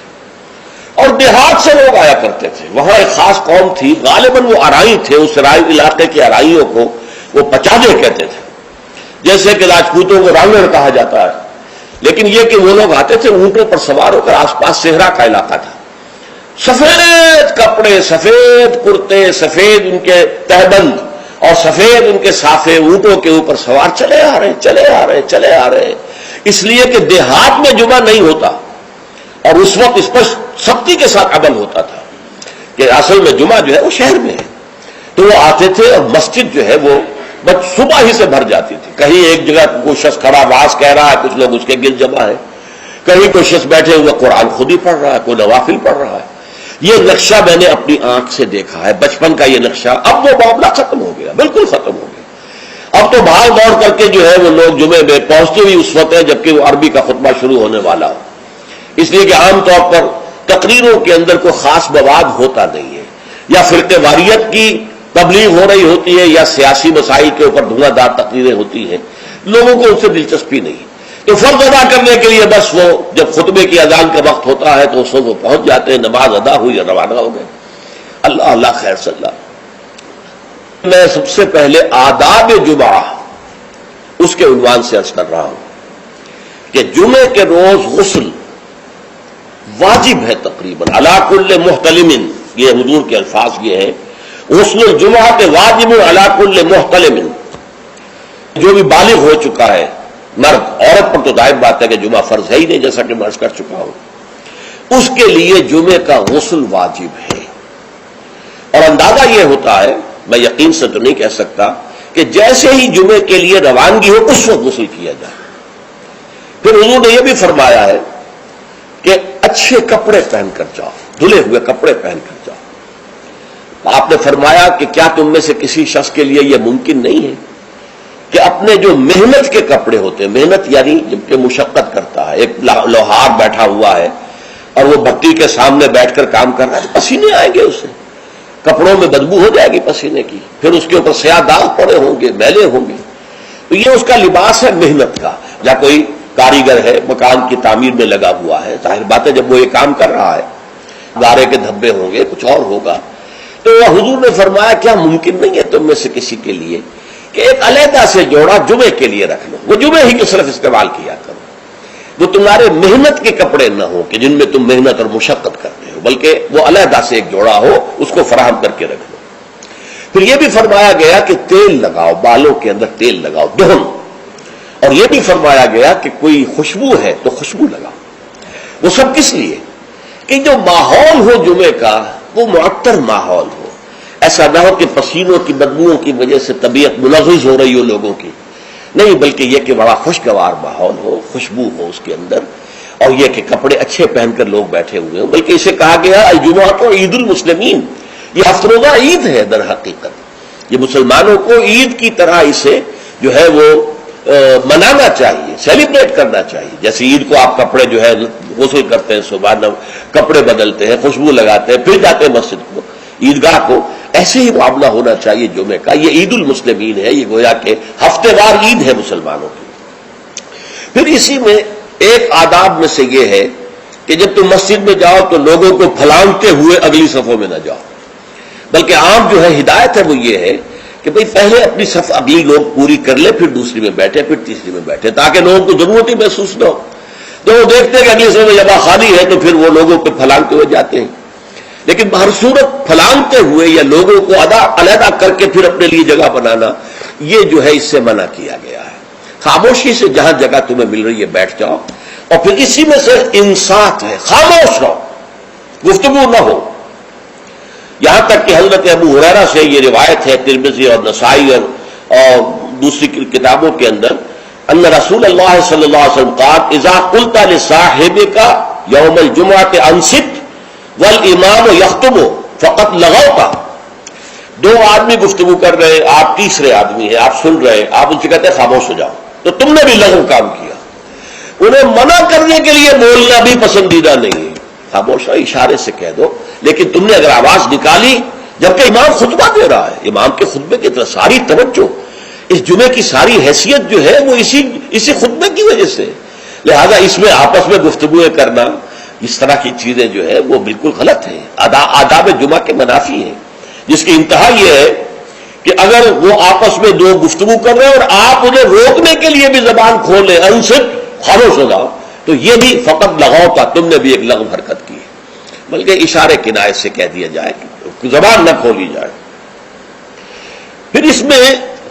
اور دیہات سے لوگ آیا کرتے تھے. وہاں ایک خاص قوم تھی، غالباً وہ ارائی تھے، اس رائی علاقے کے ارائیوں کو وہ پچاجے کہتے تھے، جیسے کہ راجپوتوں کو رانگڑ کہا جاتا ہے. لیکن یہ کہ وہ لوگ آتے تھے اونٹوں پر سوار ہو کر، آس پاس صحرا کا علاقہ تھا، سفید کپڑے، سفید کرتے، سفید ان کے تہبند اور سفید ان کے صافے، اونٹوں کے اوپر سوار چلے آ رہے چلے آ رہے چلے آ رہے. اس لیے کہ دیہات میں جمعہ نہیں ہوتا، اور اس وقت اس پر سختی کے ساتھ عمل ہوتا تھا کہ اصل میں جمعہ جو ہے وہ شہر میں ہے. تو وہ آتے تھے اور مسجد جو ہے وہ صبح ہی سے بھر جاتی تھی. کہیں ایک جگہ کوئی شخص کھڑا واز کہہ رہا ہے، کچھ لوگ اس کے گرد جمع ہے، کہیں کوئی شخص بیٹھے ہوئے قرآن خود ہی پڑھ رہا ہے، کوئی نوافل پڑھ رہا ہے. یہ نقشہ میں نے اپنی آنکھ سے دیکھا ہے، بچپن کا یہ نقشہ. اب وہ معاملہ ختم ہو گیا، بالکل ختم ہو گیا. اب تو بھاگ دوڑ کر کے جو ہے وہ لوگ جمعے میں پہنچتے بھی اس وقت ہے جبکہ وہ عربی کا خطبہ شروع ہونے والا ہو، اس لیے کہ عام طور پر تقریروں کے اندر کوئی خاص مواد ہوتا نہیں ہے، یا فرقہ واریت کی تبلیغ ہو رہی ہوتی ہے، یا سیاسی مسائل کے اوپر دھواں دار تقریریں ہوتی ہیں. لوگوں کو ان سے دلچسپی نہیں. تو فرض ادا کرنے کے لیے بس وہ جب خطبے کی اذان کا وقت ہوتا ہے تو اس وقت وہ پہنچ جاتے ہیں، نماز ادا ہوئی اور روانہ ہو گئے. اللہ اللہ خیر صلی اللہ. میں سب سے پہلے آداب جمعہ اس کے عنوان سے عرض کر رہا ہوں کہ جمعے کے روز غسل واجب ہے تقریباً علی کل محتلم. یہ حضور کے الفاظ یہ ہیں، غسل الجمعہ کے واجب علی کل محتلم. جو بھی بالغ ہو چکا ہے مرد، عورت پر تو ظاہر بات ہے کہ جمعہ فرض ہے ہی نہیں، جیسا کہ میں عرض کر چکا ہوں، اس کے لیے جمعے کا غسل واجب ہے. اور اندازہ یہ ہوتا ہے، میں یقین سے تو نہیں کہہ سکتا، کہ جیسے ہی جمعے کے لیے روانگی ہو اس وقت غسل کیا جائے. پھر حضور نے یہ بھی فرمایا ہے کہ اچھے کپڑے پہن کر جاؤ، دھلے ہوئے کپڑے پہن کر جاؤ. آپ نے فرمایا کہ کیا تم میں سے کسی شخص کے لیے یہ ممکن نہیں ہے کہ اپنے جو محنت کے کپڑے ہوتے ہیں، محنت یعنی جب کہ مشقت کرتا ہے، ایک لوہار بیٹھا ہوا ہے اور وہ بھٹی کے سامنے بیٹھ کر کام کر رہا ہے، پسینے آئیں گے اسے، کپڑوں میں بدبو ہو جائے گی پسینے کی، پھر اس کے اوپر سیاہ داغ پڑے ہوں گے، میلے ہوں گے. تو یہ اس کا لباس ہے محنت کا. یا کوئی کاریگر ہے مکان کی تعمیر میں لگا ہوا ہے، ظاہر بات ہے جب وہ یہ کام کر رہا ہے گارے کے دھبے ہوں گے، کچھ اور ہوگا. تو حضور نے فرمایا کیا ممکن نہیں ہے تم میں سے کسی کے لیے کہ ایک علیحدہ سے جوڑا جمعے کے لیے رکھ لو، وہ جمعے ہی کے صرف استعمال کیا کرو، وہ تمہارے محنت کے کپڑے نہ ہو کہ جن میں تم محنت اور مشقت کرتے ہو، بلکہ وہ علیحدہ سے ایک جوڑا ہو، اس کو فراہم کر کے رکھ لو. پھر یہ بھی فرمایا گیا کہ تیل لگاؤ، بالوں کے اندر تیل لگاؤ، دہن. اور یہ بھی فرمایا گیا کہ کوئی خوشبو ہے تو خوشبو لگاؤ. وہ سب کس لیے کہ جو ماحول ہو جمعے کا وہ معطر ماحول ہو، ایسا نہ ہو کہ پسینوں کی بدبوؤں کی وجہ سے طبیعت ملغز ہو رہی ہو لوگوں کی، نہیں، بلکہ یہ کہ بڑا خوشگوار ماحول ہو، خوشبو ہو اس کے اندر، اور یہ کہ کپڑے اچھے پہن کر لوگ بیٹھے ہوئے ہوں. بلکہ اسے کہا گیا الجمعہ تو عید المسلمین، یہ ہفتہ روزہ عید ہے در حقیقت. یہ مسلمانوں کو عید کی طرح اسے جو ہے وہ منانا چاہیے، سیلیبریٹ کرنا چاہیے. جیسے عید کو آپ کپڑے جو ہے غسل کرتے ہیں، صبح کپڑے بدلتے ہیں، خوشبو لگاتے ہیں، پھر جاتے ہیں مسجد کو، عیدگاہ کو، ایسے ہی معاملہ ہونا چاہیے جمعے کا. یہ عید المسلمین ہے، یہ گویا کہ ہفتے وار عید ہے مسلمانوں کی. پھر اسی میں ایک آداب میں سے یہ ہے کہ جب تم مسجد میں جاؤ تو لوگوں کو پھلانگتے ہوئے اگلی صفوں میں نہ جاؤ، بلکہ عام جو ہے ہدایت ہے وہ یہ ہے کہ بھئی پہلے اپنی صف اگلی لوگ پوری کر لے، پھر دوسری میں بیٹھے، پھر تیسری میں بیٹھے، تاکہ لوگوں کو ضرورت ہی محسوس نہ ہو. جب وہ دیکھتے ہیں کہ اگلی صف میں جگہ خالی ہے تو پھر وہ لوگوں پہ پھلانگتے ہوئے جاتے ہیں. لیکن ہر صورت پھلانگتے ہوئے یا لوگوں کو علیحدہ کر کے پھر اپنے لیے جگہ بنانا، یہ جو ہے اس سے منع کیا گیا ہے. خاموشی سے جہاں جگہ تمہیں مل رہی ہے بیٹھ جاؤ، اور پھر اسی میں سے انصات ہے، خاموش رہو، گفتگو نہ ہو. یہاں تک کہ حضرت ابو ہریرہ سے یہ روایت ہے ترمذی اور نسائی اور دوسری کتابوں کے اندر، ان رسول اللہ صلی اللہ علیہ وسلم قال اذا قلت لصاحبك يوم الجمعة انصت والامام يخطب فقط لغوت. دو آدمی گفتگو کر رہے، آپ تیسرے آدمی ہیں، آپ سن رہے، آپ ان سے کہتے ہیں خاموش ہو جاؤ، تو تم نے بھی لغو کام کیا. انہیں منع کرنے کے لیے بولنا بھی پسندیدہ نہیں ہے، خاموش ہو، اشارے سے کہہ دو. لیکن تم نے اگر آواز نکالی جبکہ امام خطبہ دے رہا ہے، امام کے خطبے کی طرف ساری توجہ، اس جمعے کی ساری حیثیت جو ہے وہ اسی خطبے کی وجہ سے، لہذا اس میں آپس میں گفتگویں کرنا، اس طرح کی چیزیں جو ہے وہ بالکل غلط ہیں، آداب جمعہ کے منافی ہیں. جس کی انتہا یہ ہے کہ اگر وہ آپس میں دو گفتگو کر رہے ہیں اور آپ انہیں روکنے کے لیے بھی زبان کھولیں، انصت، خاموش ہو جاؤ، تو یہ بھی فقط لغو کا، تم نے بھی ایک لغو حرکت کی ہے. بلکہ اشارے کنایت سے کہہ دیا جائے کہ زبان نہ کھولی جائے. پھر اس میں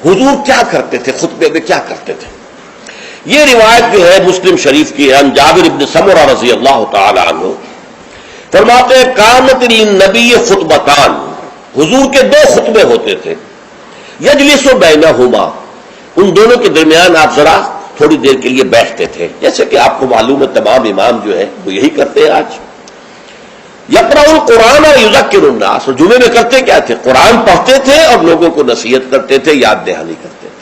حضور کیا کرتے تھے، خطبے میں کیا کرتے تھے؟ یہ روایت جو ہے مسلم شریف کی ہے، جابر بن سمرہ رضی اللہ تعالی عنہ فرماتے ہیں کانت للنبی خطبتان، حضور کے دو خطبے ہوتے تھے، یجلس بینہما، ان دونوں کے درمیان آپ ذرا تھوڑی دیر کے لیے بیٹھتے تھے، جیسے کہ آپ کو معلوم ہے تمام امام جو ہے وہ یہی کرتے ہیں آج. یقرأ القرآن اور یذکر الناس، اور جمعے میں کرتے کیا تھے؟ قرآن پڑھتے تھے اور لوگوں کو نصیحت کرتے تھے، یاد دہانی کرتے تھے.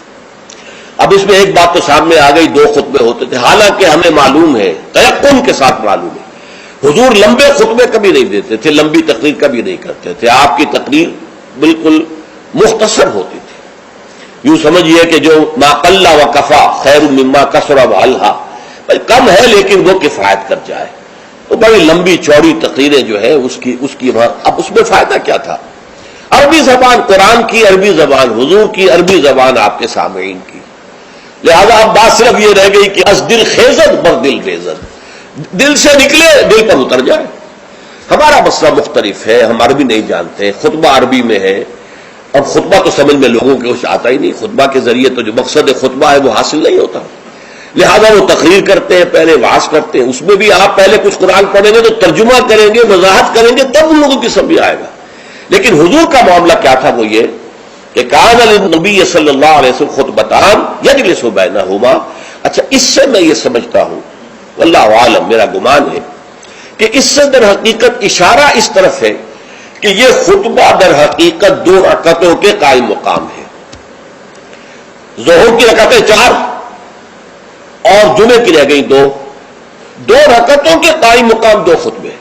اب اس میں ایک بات تو سامنے آ گئی، دو خطبے ہوتے تھے، حالانکہ ہمیں معلوم ہے، تیقن کے ساتھ معلوم ہے، حضور لمبے خطبے کبھی نہیں دیتے تھے، لمبی تقریر کبھی نہیں کرتے تھے. آپ کی تقریر بالکل مختصر ہوتی تھی. یوں سمجھیے کہ جو ما قل و کفا خیر مما کثر و الہا، کم ہے لیکن وہ کفایت کر جائے. تو بڑی لمبی چوڑی تقریریں جو ہے اس کی اب اس میں فائدہ کیا تھا؟ عربی زبان قرآن کی، عربی زبان حضور کی، عربی زبان آپ کے سامعین کی. لہذا اب بات صرف یہ رہ گئی کہ از دل خیزت بر دل ریزت، دل سے نکلے دل پر اتر جائے. ہمارا مسئلہ مختلف ہے، ہم عربی نہیں جانتے، خطبہ عربی میں ہے. اب خطبہ تو سمجھ میں لوگوں کے کچھ آتا ہی نہیں، خطبہ کے ذریعے تو جو مقصد خطبہ ہے وہ حاصل نہیں ہوتا. لہذا وہ تقریر کرتے ہیں، پہلے وعظ کرتے ہیں، اس میں بھی آپ پہلے کچھ قرآن پڑھیں گے تو ترجمہ کریں گے، وضاحت کریں گے، تب ان لوگوں کی سمجھ آئے گا. لیکن حضور کا معاملہ کیا تھا؟ وہ یہ کہ کان للنبی صلی اللہ علیہ وسلم خطبتان یجلس بینہما. اچھا، اس سے میں یہ سمجھتا ہوں، واللہ عالم، میرا گمان ہے کہ اس سے در حقیقت اشارہ اس طرف ہے کہ یہ خطبہ در حقیقت 2 رکعتوں کے قائم مقام ہے. ظہر کی رکعتیں 4 اور جمعے کی رہ گئی 2 رکعتوں کے قائم مقام 2 خطبے.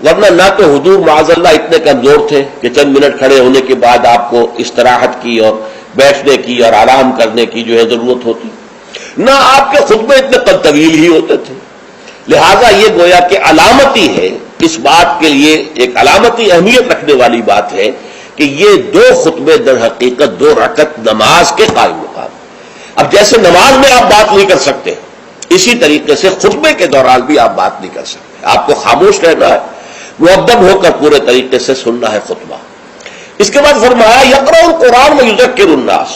ورنہ نہ تو حضور معاذ اللہ اتنے کمزور تھے کہ چند منٹ کھڑے ہونے کے بعد آپ کو استراحت کی اور بیٹھنے کی اور آرام کرنے کی جو ہے ضرورت ہوتی، نہ آپ کے خطبے اتنے طویل ہی ہوتے تھے. لہذا یہ گویا کہ علامتی ہے، اس بات کے لیے ایک علامتی اہمیت رکھنے والی بات ہے کہ یہ دو خطبے در حقیقت 2 رکعت نماز کے قائم مقام. اب جیسے نماز میں آپ بات نہیں کر سکتے، اسی طریقے سے خطبے کے دوران بھی آپ بات نہیں کر سکتے. آپ کو خاموش رہنا ہے، مؤدب ہو کر پورے طریقے سے سننا ہے خطبہ. اس کے بعد فرمایا یقرأ القرآن ویذکر الناس،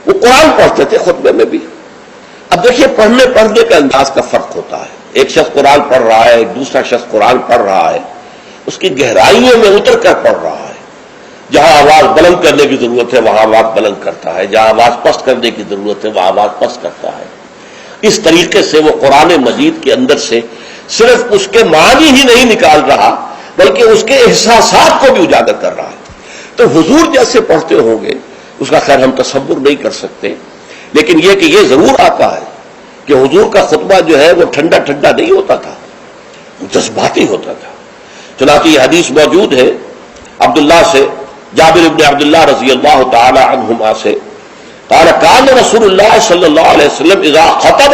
وہ قرآن پڑھتے تھے خطبے میں بھی. اب دیکھیے پڑھنے کے انداز کا فرق ہوتا ہے. ایک شخص قرآن پڑھ رہا ہے، ایک دوسرا شخص قرآن پڑھ رہا ہے، اس کی گہرائیوں میں اتر کر پڑھ رہا ہے. جہاں آواز بلند کرنے کی ضرورت ہے وہاں آواز بلند کرتا ہے، جہاں آواز پست کرنے کی ضرورت ہے وہاں آواز پست کرتا ہے. اس طریقے سے وہ قرآن مجید کے اندر سے صرف اس کے معنی ہی نہیں نکال رہا بلکہ اس کے احساسات کو بھی اجاگر کر رہا ہے. تو حضور جیسے پڑھتے ہوں گے اس کا خیر ہم تصور نہیں کر سکتے، لیکن یہ کہ یہ ضرور آتا ہے کہ حضور کا خطبہ جو ہے وہ ٹھنڈا ٹھنڈا نہیں ہوتا تھا، وہ جذباتی ہوتا تھا. چنانچہ یہ حدیث موجود ہے عبداللہ سے، جابر ابن عبداللہ رضی اللہ تعالی عنہما سے، قال كان رسول اللہ صلی اللہ علیہ وسلم اذا خطب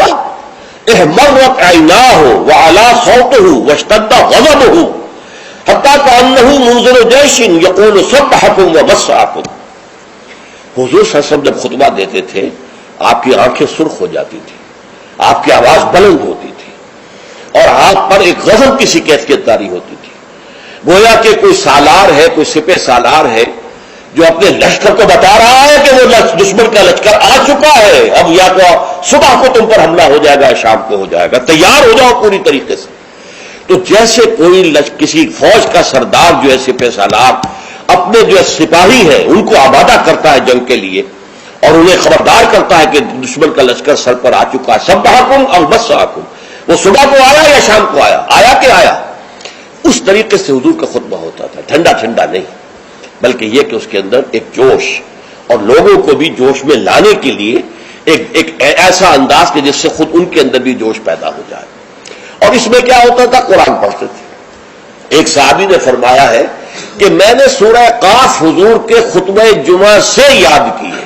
احمرت عیناہ وعلا صوته واشتد غضبه حتی كأنه منذر جیش یقول سبحکم ومسعکم. حضور صلی اللہ علیہ وسلم جب خطبہ دیتے تھے آپ کی آنکھیں سرخ ہو جاتی تھی، آپ کی آواز بلند ہوتی تھی اور آپ پر ایک غضب کی سی کیفیت طاری ہوتی تھی، گویا کہ کوئی سالار ہے، کوئی سپہ سالار ہے جو اپنے لشکر کو بتا رہا ہے کہ وہ دشمن کا لشکر آ چکا ہے، اب یا تو صبح کو تم پر حملہ ہو جائے گا، شام کو ہو جائے گا، تیار ہو جاؤ پوری طریقے سے. تو جیسے کوئی کسی فوج کا سردار جو ہے سپہ سالار اپنے جو سپاہی ہیں ان کو آمادہ کرتا ہے جنگ کے لیے اور انہیں خبردار کرتا ہے کہ دشمن کا لشکر سر پر آ چکا ہے، سبحکم اور مسعکم، وہ صبح کو آیا یا شام کو آیا کہ آیا. اس طریقے سے حضور کا خطبہ ہوتا تھا، ٹھنڈا ٹھنڈا نہیں، بلکہ یہ کہ اس کے اندر ایک جوش اور لوگوں کو بھی جوش میں لانے کے لیے ایک ایسا انداز کہ جس سے خود ان کے اندر بھی جوش پیدا ہو جائے. اور اس میں کیا ہوتا تھا؟ قرآن پڑھتے تھے. ایک صحابی نے فرمایا ہے کہ میں نے سورہ قاف حضور کے خطبہ جمعہ سے یاد کی ہے.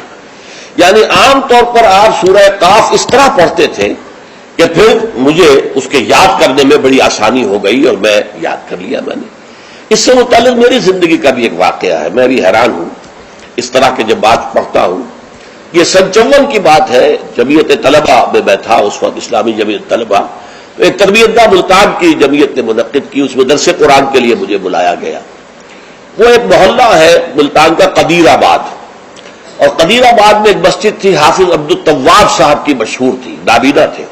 یعنی عام طور پر آپ سورہ قاف اس طرح پڑھتے تھے کہ پھر مجھے اس کے یاد کرنے میں بڑی آسانی ہو گئی اور میں یاد کر لیا میں نے. اس سے متعلق میری زندگی کا بھی ایک واقعہ ہے، میں بھی حیران ہوں اس طرح کے جب بات پڑھتا ہوں. یہ سن 54 کی بات ہے، جمعیت طلبہ میں میں تھا اس وقت، اسلامی جمعیت طلبہ، ایک تربیت گاہ ملتان کی جمعیت نے منعقد کی، اس میں درس قرآن کے لیے مجھے بلایا گیا. وہ ایک محلہ ہے ملتان کا قدیر آباد، اور قدیر آباد میں ایک مسجد تھی حافظ عبد التواب صاحب کی، مشہور تھی، نابینا تھے.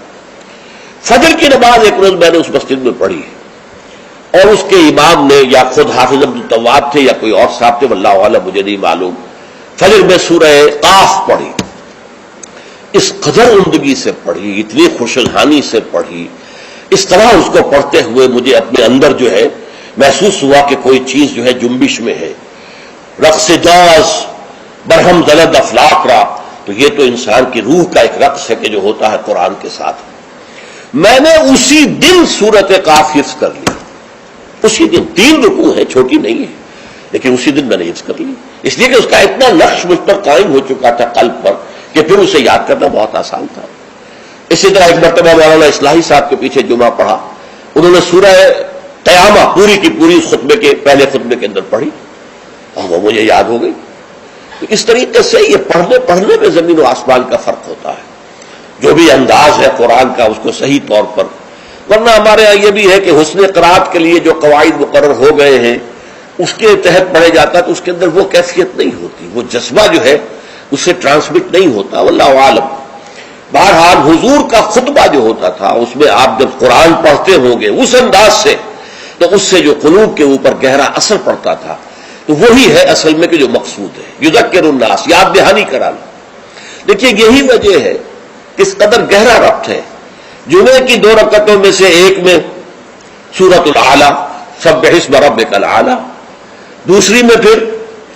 فجر کی نماز ایک روز میں نے اس مسجد میں پڑھی اور اس کے امام نے یا خود حافظ عبد التواب تھے یا کوئی اور صاحب تھے، واللہ اعلم مجھے نہیں معلوم، فجر میں سورہ قاف پڑھی. اس قدر عمدگی سے پڑھی، اتنی خوشحانی سے پڑھی، اس طرح اس کو پڑھتے ہوئے مجھے اپنے اندر جو ہے محسوس ہوا کہ کوئی چیز جو ہے جنبش میں ہے. رقص جاز برہم زلد افلاق را، تو یہ تو انسان کی روح کا ایک رقص ہے کہ جو ہوتا ہے قرآن کے ساتھ. میں نے اسی دن سورت قاف حفظ کر لی، اسی دن. 3 رکوع ہے، چھوٹی نہیں ہے، لیکن اسی دن میں نے حفظ کر لی، اس لیے کہ اس کا اتنا نقش مجھ پر قائم ہو چکا تھا قلب پر کہ پھر اسے یاد کرنا بہت آسان تھا. اسی طرح ایک مرتبہ مولانا اصلاحی صاحب کے پیچھے جمعہ پڑھا، انہوں نے سورہ قیامہ پوری کی پوری خطبے کے پہلے خطبے کے اندر پڑھی اور وہ مجھے یاد ہو گئی. تو اس طریقے سے یہ پڑھنے میں زمین و آسمان کا فرق ہوتا ہے. جو بھی انداز ہے قرآن کا اس کو صحیح طور پر، ورنہ ہمارے یہاں یہ بھی ہے کہ حسن قرات کے لیے جو قواعد مقرر ہو گئے ہیں اس کے تحت پڑھے جاتا ہے تو اس کے اندر وہ کیفیت نہیں ہوتی، وہ جذبہ جو ہے اس سے ٹرانسمٹ نہیں ہوتا، واللہ عالم. بہرحال حضور کا خطبہ جو ہوتا تھا اس میں آپ جب قرآن پڑھتے ہوں گے اس انداز سے تو اس سے جو قلوب کے اوپر گہرا اثر پڑتا تھا تو وہی ہے اصل میں کہ جو مقصود ہے، یذکر الناس، یاد دہانی کرانا. دیکھیے یہی وجہ ہے کس قدر گہرا ربط ہے. جمعے کی 2 رکعتوں میں سے ایک میں سورۃ الاعلی سبح اسم ربک الاعلی، دوسری میں پھر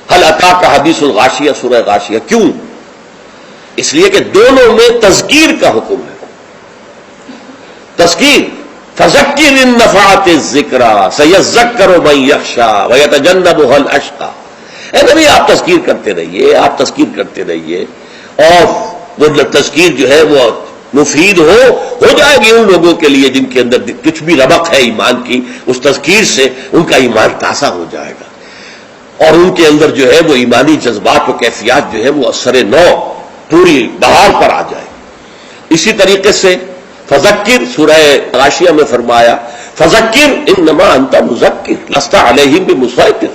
هل اتاک حدیث الغاشیہ سورہ غاشیہ. کیوں؟ اس لیے کہ دونوں میں تذکیر کا حکم ہے. تذکیر فذکر ان نفعت الذکری سیذکر من یخشی ویتجنبها الاشقی. اے نبی آپ تذکیر کرتے رہیے، آپ تذکیر کرتے رہیے، اور وہ تذکیر جو ہے وہ مفید ہو جائے گی ان لوگوں کے لیے جن کے اندر کچھ بھی رمق ہے ایمان کی. اس تذکیر سے ان کا ایمان تازہ ہو جائے گا اور ان کے اندر جو ہے وہ ایمانی جذبات و کیفیات جو ہے وہ اثر نو پوری بہار پر آ جائے. اسی طریقے سے فذکر سورہ غاشیہ میں فرمایا فذکر انما انت مذکر لست علیہم بمسیطر.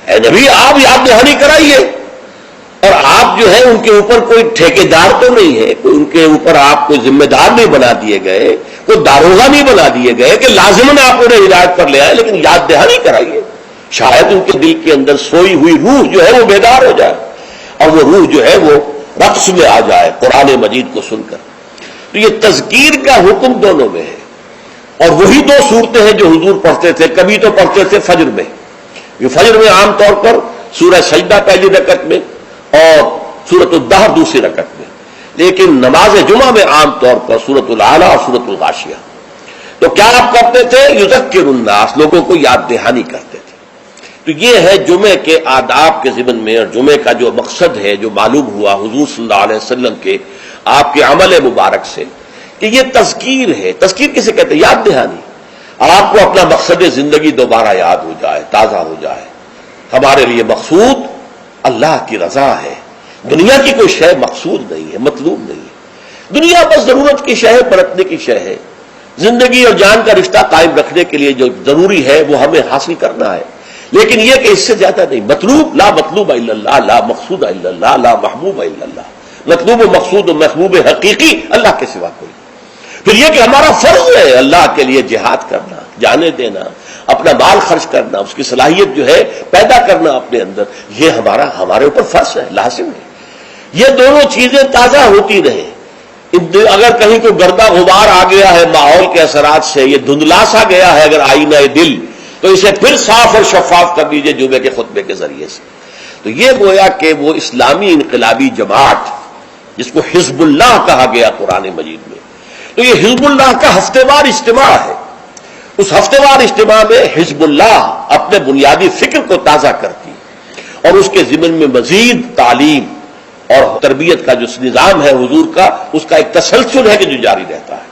اے نبی آپ یاد دہانی کرائیے، اور آپ جو ہے ان کے اوپر کوئی ٹھیکیدار تو نہیں ہے، کوئی ان کے اوپر آپ کوئی ذمہ دار نہیں بنا دیے گئے، کوئی داروغہ نہیں بنا دیے گئے کہ لازماً آپ انہیں ہدایت پر لے آئے، لیکن یاد دہانی کرائیے. شاید ان کے دل کے اندر سوئی ہوئی روح جو ہے وہ بیدار ہو جائے اور وہ روح جو ہے وہ رقص میں آ جائے قرآن مجید کو سن کر. تو یہ تذکیر کا حکم دونوں میں ہے، اور وہی دو صورتیں ہیں جو حضور پڑھتے تھے. کبھی تو پڑھتے تھے فجر میں، یہ فجر میں عام طور پر سورہ سجدہ پہلی رکعت میں اور سورۃ الدہر دوسری رکعت میں، لیکن نماز جمعہ میں عام طور پر سورۃ الاعلیٰ اور سورۃ الغاشیہ. تو کیا آپ کرتے تھے؟ یذکر الناس، لوگوں کو یاد دہانی کرتے تھے. تو یہ ہے جمعے کے آداب کے ضمن میں، اور جمعے کا جو مقصد ہے جو معلوم ہوا حضور صلی اللہ علیہ وسلم کے آپ کے عمل مبارک سے کہ یہ تذکیر ہے. تذکیر کسے کہتے ہیں؟ یاد دہانی. آپ کو اپنا مقصد زندگی دوبارہ یاد ہو جائے، تازہ ہو جائے. ہمارے لیے مقصود اللہ کی رضا ہے، دنیا کی کوئی شے مقصود نہیں ہے، مطلوب نہیں ہے. دنیا بس ضرورت کی شے ہے، برتنے کی شے ہے. زندگی اور جان کا رشتہ قائم رکھنے کے لیے جو ضروری ہے وہ ہمیں حاصل کرنا ہے، لیکن یہ کہ اس سے زیادہ نہیں. مطلوب لا مطلوب الا اللہ، لا مقصود الا اللہ، لا محبوب الا اللہ. مطلوب و مقصود و محبوب حقیقی اللہ کے سوا کوئی. پھر یہ کہ ہمارا فرض ہے اللہ کے لیے جہاد کرنا، جانے دینا، اپنا مال خرچ کرنا، اس کی صلاحیت جو ہے پیدا کرنا اپنے اندر، یہ ہمارے اوپر فرض ہے، لازم ہے. یہ دونوں چیزیں تازہ ہوتی رہیں. اگر کہیں کوئی گردہ غبار آ گیا ہے ماحول کے اثرات سے، یہ دھندلا سا گیا ہے اگر آئینہ دل، تو اسے پھر صاف اور شفاف کر دیجئے جمعے کے خطبے کے ذریعے سے. تو یہ گویا کہ وہ اسلامی انقلابی جماعت جس کو حزب اللہ کہا گیا قرآن مجید میں، تو یہ حزب اللہ کا ہفتے وار اجتماع ہے. اس ہفتے وار اجتماع میں حزب اللہ اپنے بنیادی فکر کو تازہ کرتی اور اس کے ضمن میں مزید تعلیم اور تربیت کا جو نظام ہے حضور کا، اس کا ایک تسلسل ہے کہ جو جاری رہتا ہے.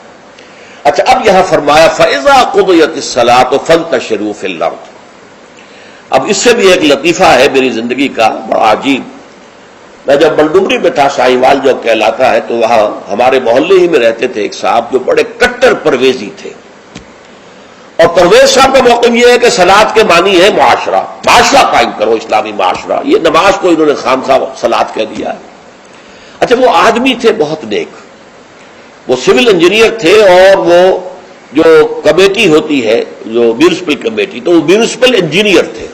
اچھا، اب یہاں فرمایا فَإِذَا قُضِيَتِ الصَّلَاةُ فَانتَشِرُوا فِي الْأَرْضِ. اب اس سے بھی ایک لطیفہ ہے میری زندگی کا بڑا عجیب. میں جب بلڈمری میں تھا، شاہیوال جو کہلاتا ہے، تو وہاں ہمارے محلے ہی میں رہتے تھے ایک صاحب جو بڑے کٹر پرویزی تھے. اور پرویز صاحب کا موقف یہ ہے کہ صلاۃ کے معنی ہے معاشرہ قائم کرو، اسلامی معاشرہ. یہ نماز کو انہوں نے خامخواہ صلاۃ کہہ دیا ہے. اچھا، وہ آدمی تھے بہت نیک، وہ سول انجینئر تھے، اور وہ جو کمیٹی ہوتی ہے جو میونسپل کمیٹی، تو وہ میونسپل انجینئر تھے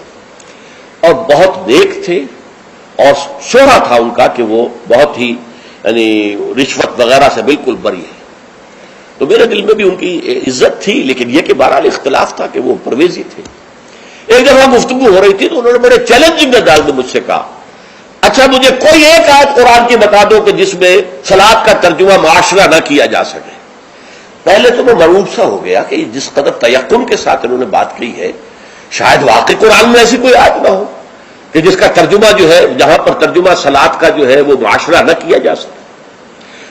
اور بہت نیک تھے. اور شہرہ تھا ان کا کہ وہ بہت ہی یعنی رشوت وغیرہ سے بالکل بری ہے. تو میرے دل میں بھی ان کی عزت تھی، لیکن یہ کہ بہرحال اختلاف تھا کہ وہ پرویزی تھے. ایک دفعہ گفتگو ہو رہی تھی تو انہوں نے بڑے چیلنجنگ انداز میں مجھ سے کہا، اچھا مجھے کوئی ایک آیت قرآن کی بتا دو کہ جس میں صلاۃ کا ترجمہ معاشرہ نہ کیا جا سکے. پہلے تو میں مرعوب سا ہو گیا کہ جس قدر تیقن کے ساتھ انہوں نے بات کی ہے، شاید واقعی قرآن میں ایسی کوئی آیت نہ ہو کہ جس کا ترجمہ جو ہے، جہاں پر ترجمہ صلاۃ کا جو ہے وہ معاشرہ نہ کیا جا سکے.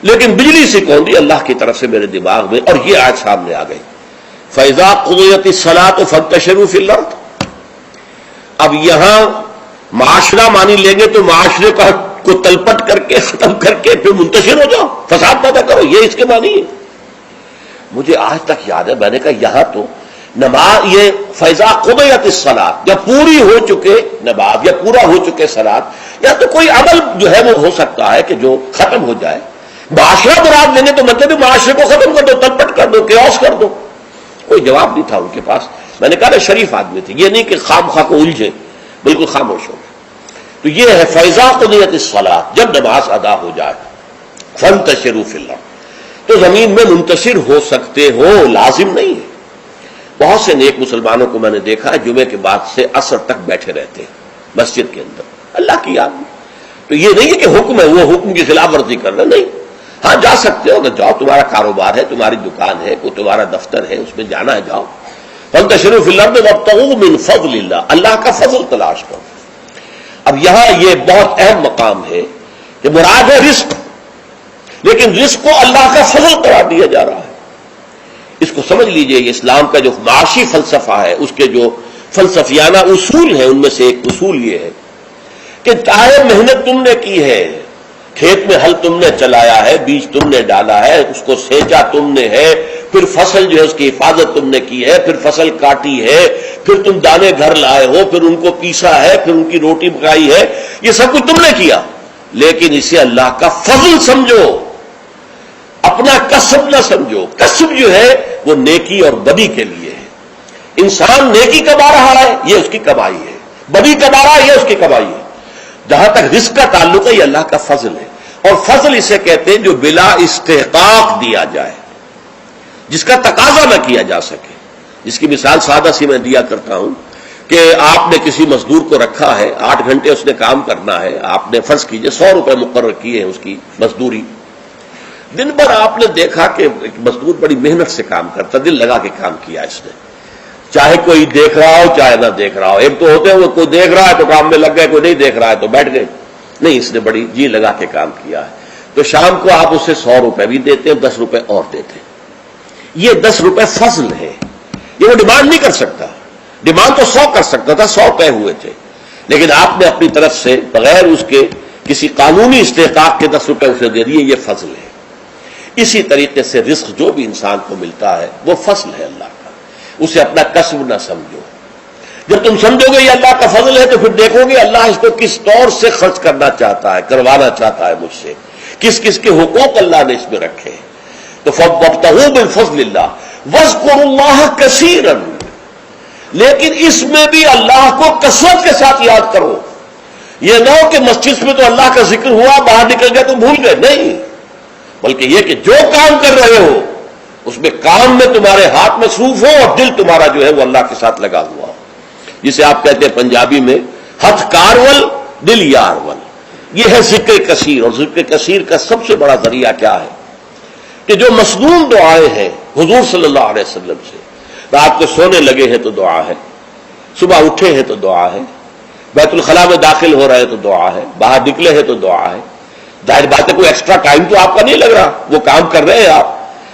لیکن بجلی سے کون دی اللہ کی طرف سے میرے دماغ میں، اور یہ آیت سامنے آ گئی فَإِذَا قُضِيَتِ الصَّلَاةُ فَانتَشِرُوا فِي الْأَرْضِ. اب یہاں معاشرہ مانی لیں گے تو معاشرے کو تلپٹ کر کے ختم کر کے پھر منتشر ہو جاؤ، فساد پیدا کرو، یہ اس کے معنی ہے. مجھے آج تک یاد ہے، میں نے کہا یہاں تو نماز یہ فَإِذَا قُضِيَتِ الصَّلَاةُ جب پوری ہو چکے نماز یا پورا ہو چکے صلاۃ، یا تو کوئی عمل جو ہے وہ ہو سکتا ہے کہ جو ختم ہو جائے. معاشرہ مراد لیں گے تو مطلب معاشرے کو ختم کر دو، تلپٹ کر دو، کیوس کر دو. کوئی جواب نہیں تھا ان کے پاس. میں نے کہا شریف آدمی تھے، یہ نہیں کہ خام خواہ کو الجھے، بالکل خاموش ہو گئے. تو یہ ہے فَإِذَا قُضِيَتِ الصَّلَاةُ جب نماز ادا ہو جائے فَانتَشِرُوا فِي الْأَرْضِ. تو زمین میں منتشر ہو سکتے ہو، لازم نہیں ہے. بہت سے نیک مسلمانوں کو میں نے دیکھا ہے جمعے کے بعد سے عصر تک بیٹھے رہتے ہیں مسجد کے اندر اللہ کی یاد میں. تو یہ نہیں ہے کہ حکم ہے وہ حکم کی خلاف ورزی کرنا، نہیں. ہاں جا سکتے ہو، کہ جاؤ، تمہارا کاروبار ہے، تمہاری دکان ہے، کوئی تمہارا دفتر ہے، اس میں جانا ہے جاؤ. فانتشروا فی الارض وابتغوا من فضل اللہ، اللہ کا فضل تلاش کرو. اب یہاں یہ بہت اہم مقام ہے کہ مراد ہے رزق، لیکن رزق کو اللہ کا فضل قرار دیا جا رہا ہے. اس کو سمجھ لیجئے، یہ اسلام کا جو معاشی فلسفہ ہے، اس کے جو فلسفیانہ اصول ہیں، ان میں سے ایک اصول یہ ہے کہ چاہے محنت تم نے کی ہے، کھیت میں ہل تم نے چلایا ہے، بیج تم نے ڈالا ہے، اس کو سینچا تم نے ہے، پھر فصل جو ہے اس کی حفاظت تم نے کی ہے، پھر فصل کاٹی ہے، پھر تم دانے گھر لائے ہو، پھر ان کو پیسا ہے، پھر ان کی روٹی پکائی ہے، یہ سب کچھ تم نے کیا، لیکن اسے اللہ کا فضل سمجھو، اپنا کسب نہ سمجھو. کسب جو ہے وہ نیکی اور بدی کے لیے ہے. انسان نیکی کما رہا ہے، یہ اس کی کمائی ہے، بدی کما رہا ہے، یہ اس کی کمائی ہے. جہاں تک رزق کا تعلق ہے، یہ اللہ کا فضل ہے. اور فضل اسے کہتے ہیں جو بلا استحقاق دیا جائے، جس کا تقاضا نہ کیا جا سکے. جس کی مثال سادہ سی میں دیا کرتا ہوں کہ آپ نے کسی مزدور کو رکھا ہے، 8 گھنٹے اس نے کام کرنا ہے، آپ نے فرض کیجئے 100 روپے مقرر کیے ہیں اس کی مزدوری. دن بھر آپ نے دیکھا کہ ایک مزدور بڑی محنت سے کام کرتا، دل لگا کے کام کیا اس نے، چاہے کوئی دیکھ رہا ہو چاہے نہ دیکھ رہا ہو. ایک تو ہوتے ہیں وہ کوئی دیکھ رہا ہے تو کام میں لگ گئے، کوئی نہیں دیکھ رہا ہے تو بیٹھ گئے. نہیں، اس نے بڑی جی لگا کے کام کیا ہے. تو شام کو آپ اسے 100 روپے بھی دیتے ہیں، 10 روپے اور دیتے ہیں. یہ 10 روپے فضل ہے، یہ وہ ڈیمانڈ نہیں کر سکتا. ڈیمانڈ تو 100 کر سکتا تھا، 100 طے ہوئے تھے، لیکن آپ نے اپنی طرف سے بغیر اس کے کسی قانونی استحقاق کے 10 روپے اسے دے دیے. یہ فضل ہے. اسی طریقے سے رزق جو بھی انسان کو ملتا ہے وہ فضل ہے اللہ کا، اسے اپنا کسب نہ سمجھو. جب تم سمجھو گے یہ اللہ کا فضل ہے تو پھر دیکھو گے اللہ اس کو کس طور سے خرچ کرنا چاہتا ہے، کروانا چاہتا ہے مجھ سے، کس کس کے حقوق اللہ نے اس میں رکھے. تو فابتغوا من فضل اللہ واذکروا اللہ کثیرا، لیکن اس میں بھی اللہ کو کثرت کے ساتھ یاد کرو. یہ نہ ہو کہ مسجد میں تو اللہ کا ذکر ہوا، باہر نکل گئے تو بھول گئے. نہیں، بلکہ یہ کہ جو کام کر رہے ہو اس میں کام میں تمہارے ہاتھ مصروف ہو اور دل تمہارا جو ہے وہ اللہ کے ساتھ لگا ہوا ہو. جسے آپ کہتے ہیں پنجابی میں ہتھ کارول دل یارول. یہ ہے ذکر کثیر. اور ذکر کثیر کا سب سے بڑا ذریعہ کیا ہے کہ جو مصنون دعائیں ہیں حضور صلی اللہ علیہ وسلم سے، رات کو سونے لگے ہیں تو دعا ہے، صبح اٹھے ہیں تو دعا ہے، بیت الخلاء میں داخل ہو رہے ہیں تو دعا ہے، باہر نکلے ہیں تو دعا ہے. ظاہر بات ہے کوئی ایکسٹرا ٹائم تو آپ کا نہیں لگ رہا، وہ کام کر رہے ہیں آپ،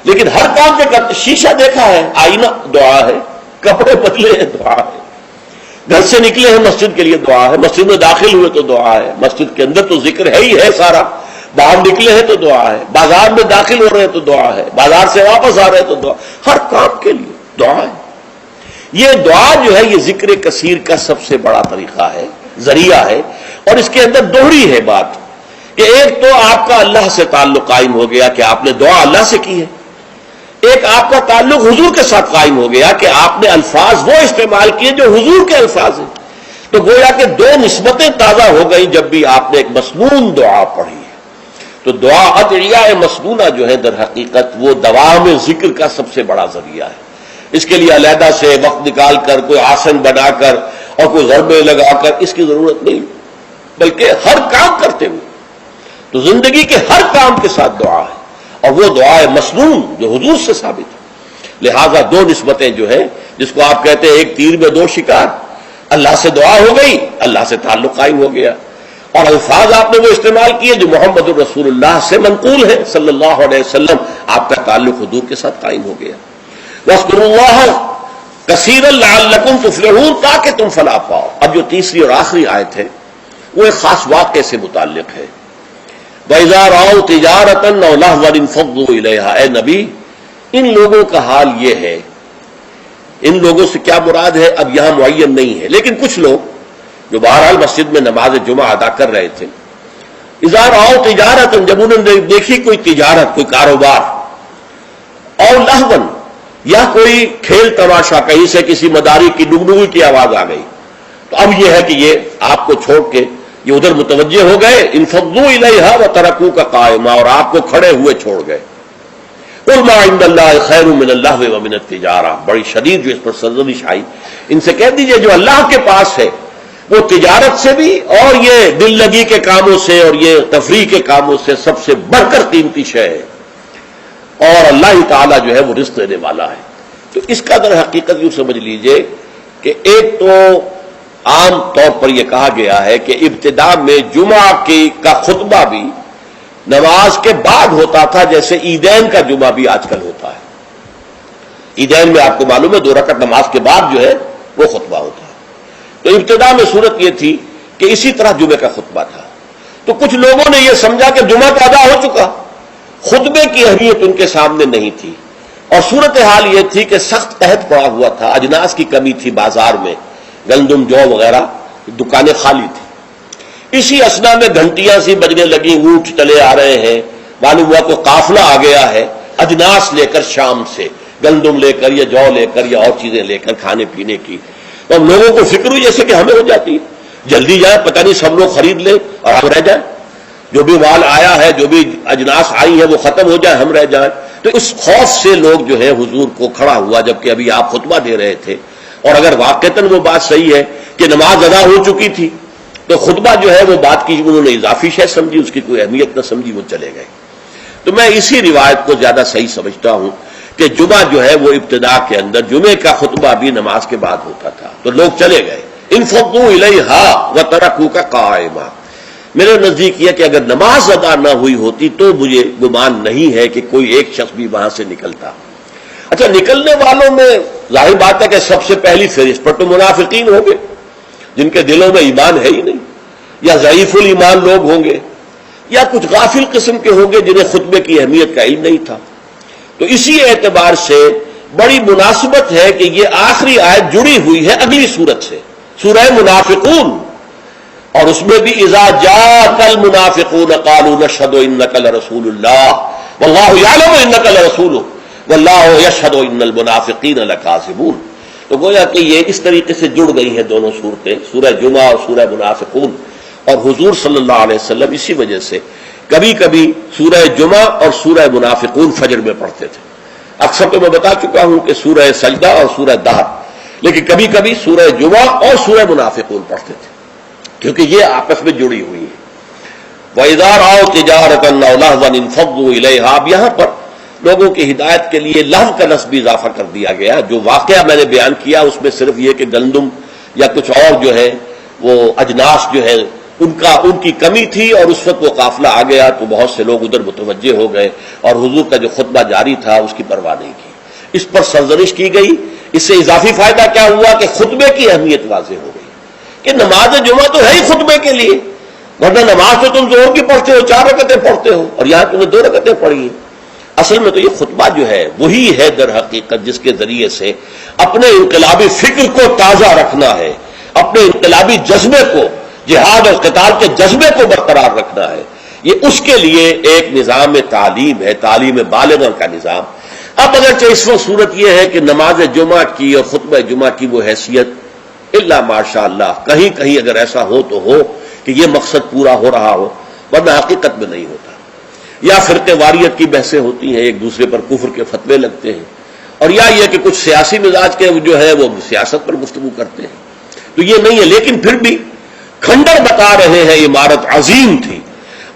لیکن ہر کام کے کرتے. شیشہ دیکھا ہے، آئینہ دعا ہے، کپڑے بدلے ہیں دعا ہے، گھر سے نکلے ہیں مسجد کے لیے دعا ہے، مسجد میں داخل ہوئے تو دعا ہے، مسجد کے اندر تو ذکر ہے ہی ہے سارا، باہر نکلے ہیں تو دعا ہے، بازار میں داخل ہو رہے ہیں تو دعا ہے، بازار سے واپس آ رہے ہیں تو دعا. ہر کام کے لیے دعا ہے. یہ دعا جو ہے یہ ذکر کثیر کا سب سے بڑا طریقہ ہے، ذریعہ ہے. اور اس کے اندر دوہری ہے بات کہ ایک تو آپ کا اللہ سے تعلق قائم ہو گیا کہ آپ نے دعا اللہ سے کی ہے، ایک آپ کا تعلق حضور کے ساتھ قائم ہو گیا کہ آپ نے الفاظ وہ استعمال کیے جو حضور کے الفاظ ہیں. تو گویا کہ دو نسبتیں تازہ ہو گئیں جب بھی آپ نے ایک مسنون دعا پڑھی ہے. تو دعا ادعیاء مسنونہ جو ہے در حقیقت وہ دوام ذکر کا سب سے بڑا ذریعہ ہے. اس کے لیے علیحدہ سے وقت نکال کر کوئی آسن بنا کر اور کوئی ضربے لگا کر اس کی ضرورت نہیں، بلکہ ہر کام کرتے ہوئے. تو زندگی کے ہر کام کے ساتھ دعا ہے، اور وہ دعا مسنون جو حضور سے ثابت ہے. لہذا دو نسبتیں جو ہیں جس کو آپ کہتے ہیں ایک تیر میں دو شکار، اللہ سے دعا ہو گئی، اللہ سے تعلق قائم ہو گیا، اور الفاظ آپ نے وہ استعمال کیے جو محمد الرسول اللہ سے منقول ہے صلی اللہ علیہ وسلم، آپ کا تعلق حضور کے ساتھ قائم ہو گیا. واذکروا اللہ کثیرا لعلکم تفلحون، تاکہ تم فلاح پاؤ. اب جو تیسری اور آخری آیت ہے وہ ایک خاص واقعے سے متعلق ہے. وَإِذَا رَأَوْا تِجَارَةً أَوْ لَهْوًا انفضوا إِلَيْهَا. اے نبی ان لوگوں کا حال یہ ہے، ان لوگوں سے کیا مراد ہے اب یہاں معین نہیں ہے، لیکن کچھ لوگ جو بہرحال مسجد میں نماز جمعہ ادا کر رہے تھے، اِذَا رَأَوْا تِجَارَةً جب انہوں نے دیکھی کوئی تجارت، کوئی کاروبار، اور لہون یا کوئی کھیل تماشا، کہیں سے کسی مداری کی ڈگڈگی کی آواز آ گئی، تو اب یہ ہے کہ یہ آپ کو چھوڑ کے یہ ادھر متوجہ ہو گئے. انفضوا الیہا وترکوک قائما، اور آپ کو کھڑے ہوئے چھوڑ گئے. قل ما عند اللہ خیر من اللہو ومن التجارہ. بڑی شدید جو اس پر سرزنش آئی، ان سے کہہ دیجئے جو اللہ کے پاس ہے وہ تجارت سے بھی اور یہ دل لگی کے کاموں سے اور یہ تفریح کے کاموں سے سب سے بڑھ کر قیمتی شے ہے، اور اللہ ہی تعالیٰ جو ہے وہ رزق دینے والا ہے۔ تو اس کا در حقیقت یوں سمجھ لیجئے کہ ایک تو عام طور پر یہ کہا گیا ہے کہ ابتدا میں جمعہ کا خطبہ بھی نماز کے بعد ہوتا تھا، جیسے عیدین کا جمعہ بھی آج کل ہوتا ہے۔ عیدین میں آپ کو معلوم ہے 2 رکعت نماز کے بعد جو ہے وہ خطبہ ہوتا ہے۔ تو ابتدا میں صورت یہ تھی کہ اسی طرح جمعے کا خطبہ تھا، تو کچھ لوگوں نے یہ سمجھا کہ جمعہ تو ادا ہو چکا، خطبے کی اہمیت ان کے سامنے نہیں تھی، اور صورتحال یہ تھی کہ سخت قحط پڑا ہوا تھا، اجناس کی کمی تھی بازار میں، گندم جو وغیرہ دکانیں خالی تھیں۔ اسی اسنا میں گھنٹیاں سی بجنے لگی، اونٹ چلے آ رہے ہیں، معلوم ہوا کہ قافلہ آ گیا ہے اجناس لے کر، شام سے گندم لے کر یا جو لے کر یا اور چیزیں لے کر کھانے پینے کی۔ تو ہم لوگوں کو فکر ہوئی جیسے کہ ہمیں ہو جاتی ہے، جلدی جائیں، پتہ نہیں سب لوگ خرید لیں اور ہم رہ جائیں، جو بھی مال آیا ہے، جو بھی اجناس آئی ہے وہ ختم ہو جائے، ہم رہ جائیں۔ تو اس خوف سے لوگ جو ہے حضور کو کھڑا ہوا، جبکہ ابھی آپ خطبہ دے رہے تھے، اور اگر واقعتاً وہ بات صحیح ہے کہ نماز ادا ہو چکی تھی تو خطبہ جو ہے وہ بات کی انہوں نے اضافی شے سمجھی، اس کی کوئی اہمیت نہ سمجھی، وہ چلے گئے۔ تو میں اسی روایت کو زیادہ صحیح سمجھتا ہوں کہ جمعہ جو ہے وہ ابتدا کے اندر جمعے کا خطبہ بھی نماز کے بعد ہوتا تھا، تو لوگ چلے گئے۔ انفقوا الیہا وترکوک قائما، میرے نزدیک یہ کہ اگر نماز ادا نہ ہوئی ہوتی تو مجھے گمان نہیں ہے کہ کوئی ایک شخص بھی وہاں سے نکلتا۔ اچھا، نکلنے والوں میں ظاہر بات ہے کہ سب سے پہلی فہرست پر تو منافقین ہوں گے، جن کے دلوں میں ایمان ہے ہی نہیں، یا ضعیف الایمان لوگ ہوں گے، یا کچھ غافل قسم کے ہوں گے جنہیں خطبے کی اہمیت کا علم نہیں تھا۔ تو اسی اعتبار سے بڑی مناسبت ہے کہ یہ آخری آیت جڑی ہوئی ہے اگلی سورت سے، سورہ منافقون، اور اس میں بھی اذا جاءک المنافقون قالوا نشهد انک لرسول اللہ واللہ یعلم انک لرسولہ واللہ یشهد ان المنافقین لکاذبون۔ تو گویا کہ یہ اس طریقے سے جڑ گئی ہیں دونوں صورتیں، سورہ جمعہ اور سورہ منافقون، اور حضور صلی اللہ علیہ وسلم اسی وجہ سے کبھی کبھی سورہ جمعہ اور سورہ منافقون فجر میں پڑھتے تھے۔ اکثر تو میں بتا چکا ہوں کہ سورہ سجدہ اور سورہ دہر، لیکن کبھی کبھی سورہ جمعہ اور سورہ منافقون پڑھتے تھے، کیونکہ یہ آپس میں جڑی ہوئی ہے۔ وَإِذَا رَأَوْا تِجَارَةً أَوْ لَهْوًا انفضوا إِلَيْهَا، اب یہاں پر لوگوں کی ہدایت کے لیے لہو کا لفظ بھی اضافہ کر دیا گیا۔ جو واقعہ میں نے بیان کیا اس میں صرف یہ کہ گندم یا کچھ اور جو ہے وہ اجناس جو ہے ان کی کمی تھی، اور اس وقت وہ قافلہ آ گیا تو بہت سے لوگ ادھر متوجہ ہو گئے، اور حضور کا جو خطبہ جاری تھا اس کی پرواہ نہیں کی۔ اس پر سرزنش کی گئی۔ اس سے اضافی فائدہ کیا ہوا کہ خطبے کی اہمیت واضح ہو گئی کہ نماز جمعہ تو ہے ہی خطبے کے لیے، ورنہ نماز تو تم زور کی پڑھتے ہو، 4 رکعتیں پڑھتے ہو، اور یہاں تم نے 2 رکعتیں پڑھی ہیں۔ اصل میں تو یہ خطبہ جو ہے وہی ہے در حقیقت جس کے ذریعے سے اپنے انقلابی فکر کو تازہ رکھنا ہے، اپنے انقلابی جذبے کو، جہاد اور قتال کے جذبے کو برقرار رکھنا ہے۔ یہ اس کے لیے ایک نظام تعلیم ہے، تعلیم بالغہ کا نظام۔ اب اگرچہ اس وقت صورت یہ ہے کہ نماز جمعہ کی اور خطبہ جمعہ کی وہ حیثیت الا ماشاء اللہ کہیں کہیں اگر ایسا ہو تو ہو کہ یہ مقصد پورا ہو رہا ہو، ورنہ حقیقت میں نہیں ہوتا۔ یا فرقے واریت کی بحثیں ہوتی ہیں، ایک دوسرے پر کفر کے فتوے لگتے ہیں، اور یا یہ کہ کچھ سیاسی مزاج کے جو ہے وہ سیاست پر گفتگو کرتے ہیں، تو یہ نہیں ہے۔ لیکن پھر بھی کھنڈر بتا رہے ہیں عمارت عظیم تھی۔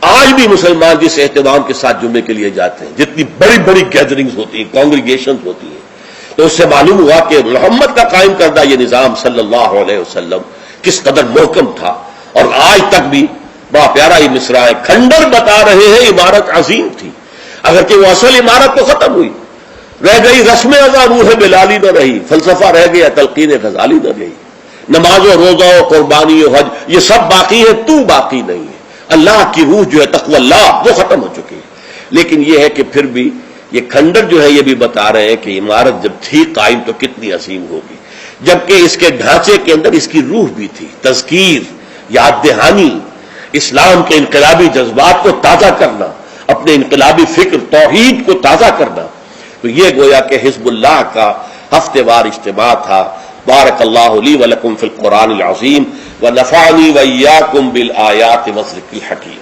آج بھی مسلمان جس اہتمام کے ساتھ جمعے کے لیے جاتے ہیں، جتنی بڑی بڑی گیدرنگز ہوتی ہیں، کانگریگیشنز ہوتی ہیں، تو اس سے معلوم ہوا کہ محمد کا قائم کردہ یہ نظام صلی اللہ علیہ وسلم کس قدر محکم تھا، اور آج تک بھی بڑا پیارا ہی مصرع ہے، کھنڈر بتا رہے ہیں عمارت عظیم تھی۔ اگرچہ وہ اصل عمارت تو ختم ہوئی، رہ گئی رسم ادا روح بلالی نہ رہی، فلسفہ رہ گیا تلقین غزالی نہ رہی، نماز و روزہ و قربانی و حج یہ سب باقی ہے، تو باقی نہیں ہے۔ اللہ کی روح جو ہے تقوی اللہ وہ ختم ہو چکی ہے۔ لیکن یہ ہے کہ پھر بھی یہ کھنڈر جو ہے یہ بھی بتا رہے ہیں کہ عمارت جب تھی قائم تو کتنی عظیم ہوگی، جبکہ اس کے ڈھانچے کے اندر اس کی روح بھی تھی، تذکیر، یاد دہانی، اسلام کے انقلابی جذبات کو تازہ کرنا، اپنے انقلابی فکر توحید کو تازہ کرنا۔ تو یہ گویا کہ حزب اللہ کا ہفتے وار اجتماع تھا۔ بارک اللہ لی ولکم فی القرآن العظیم ونفعنی وإیاکم بالآیات والذکر الحکیم۔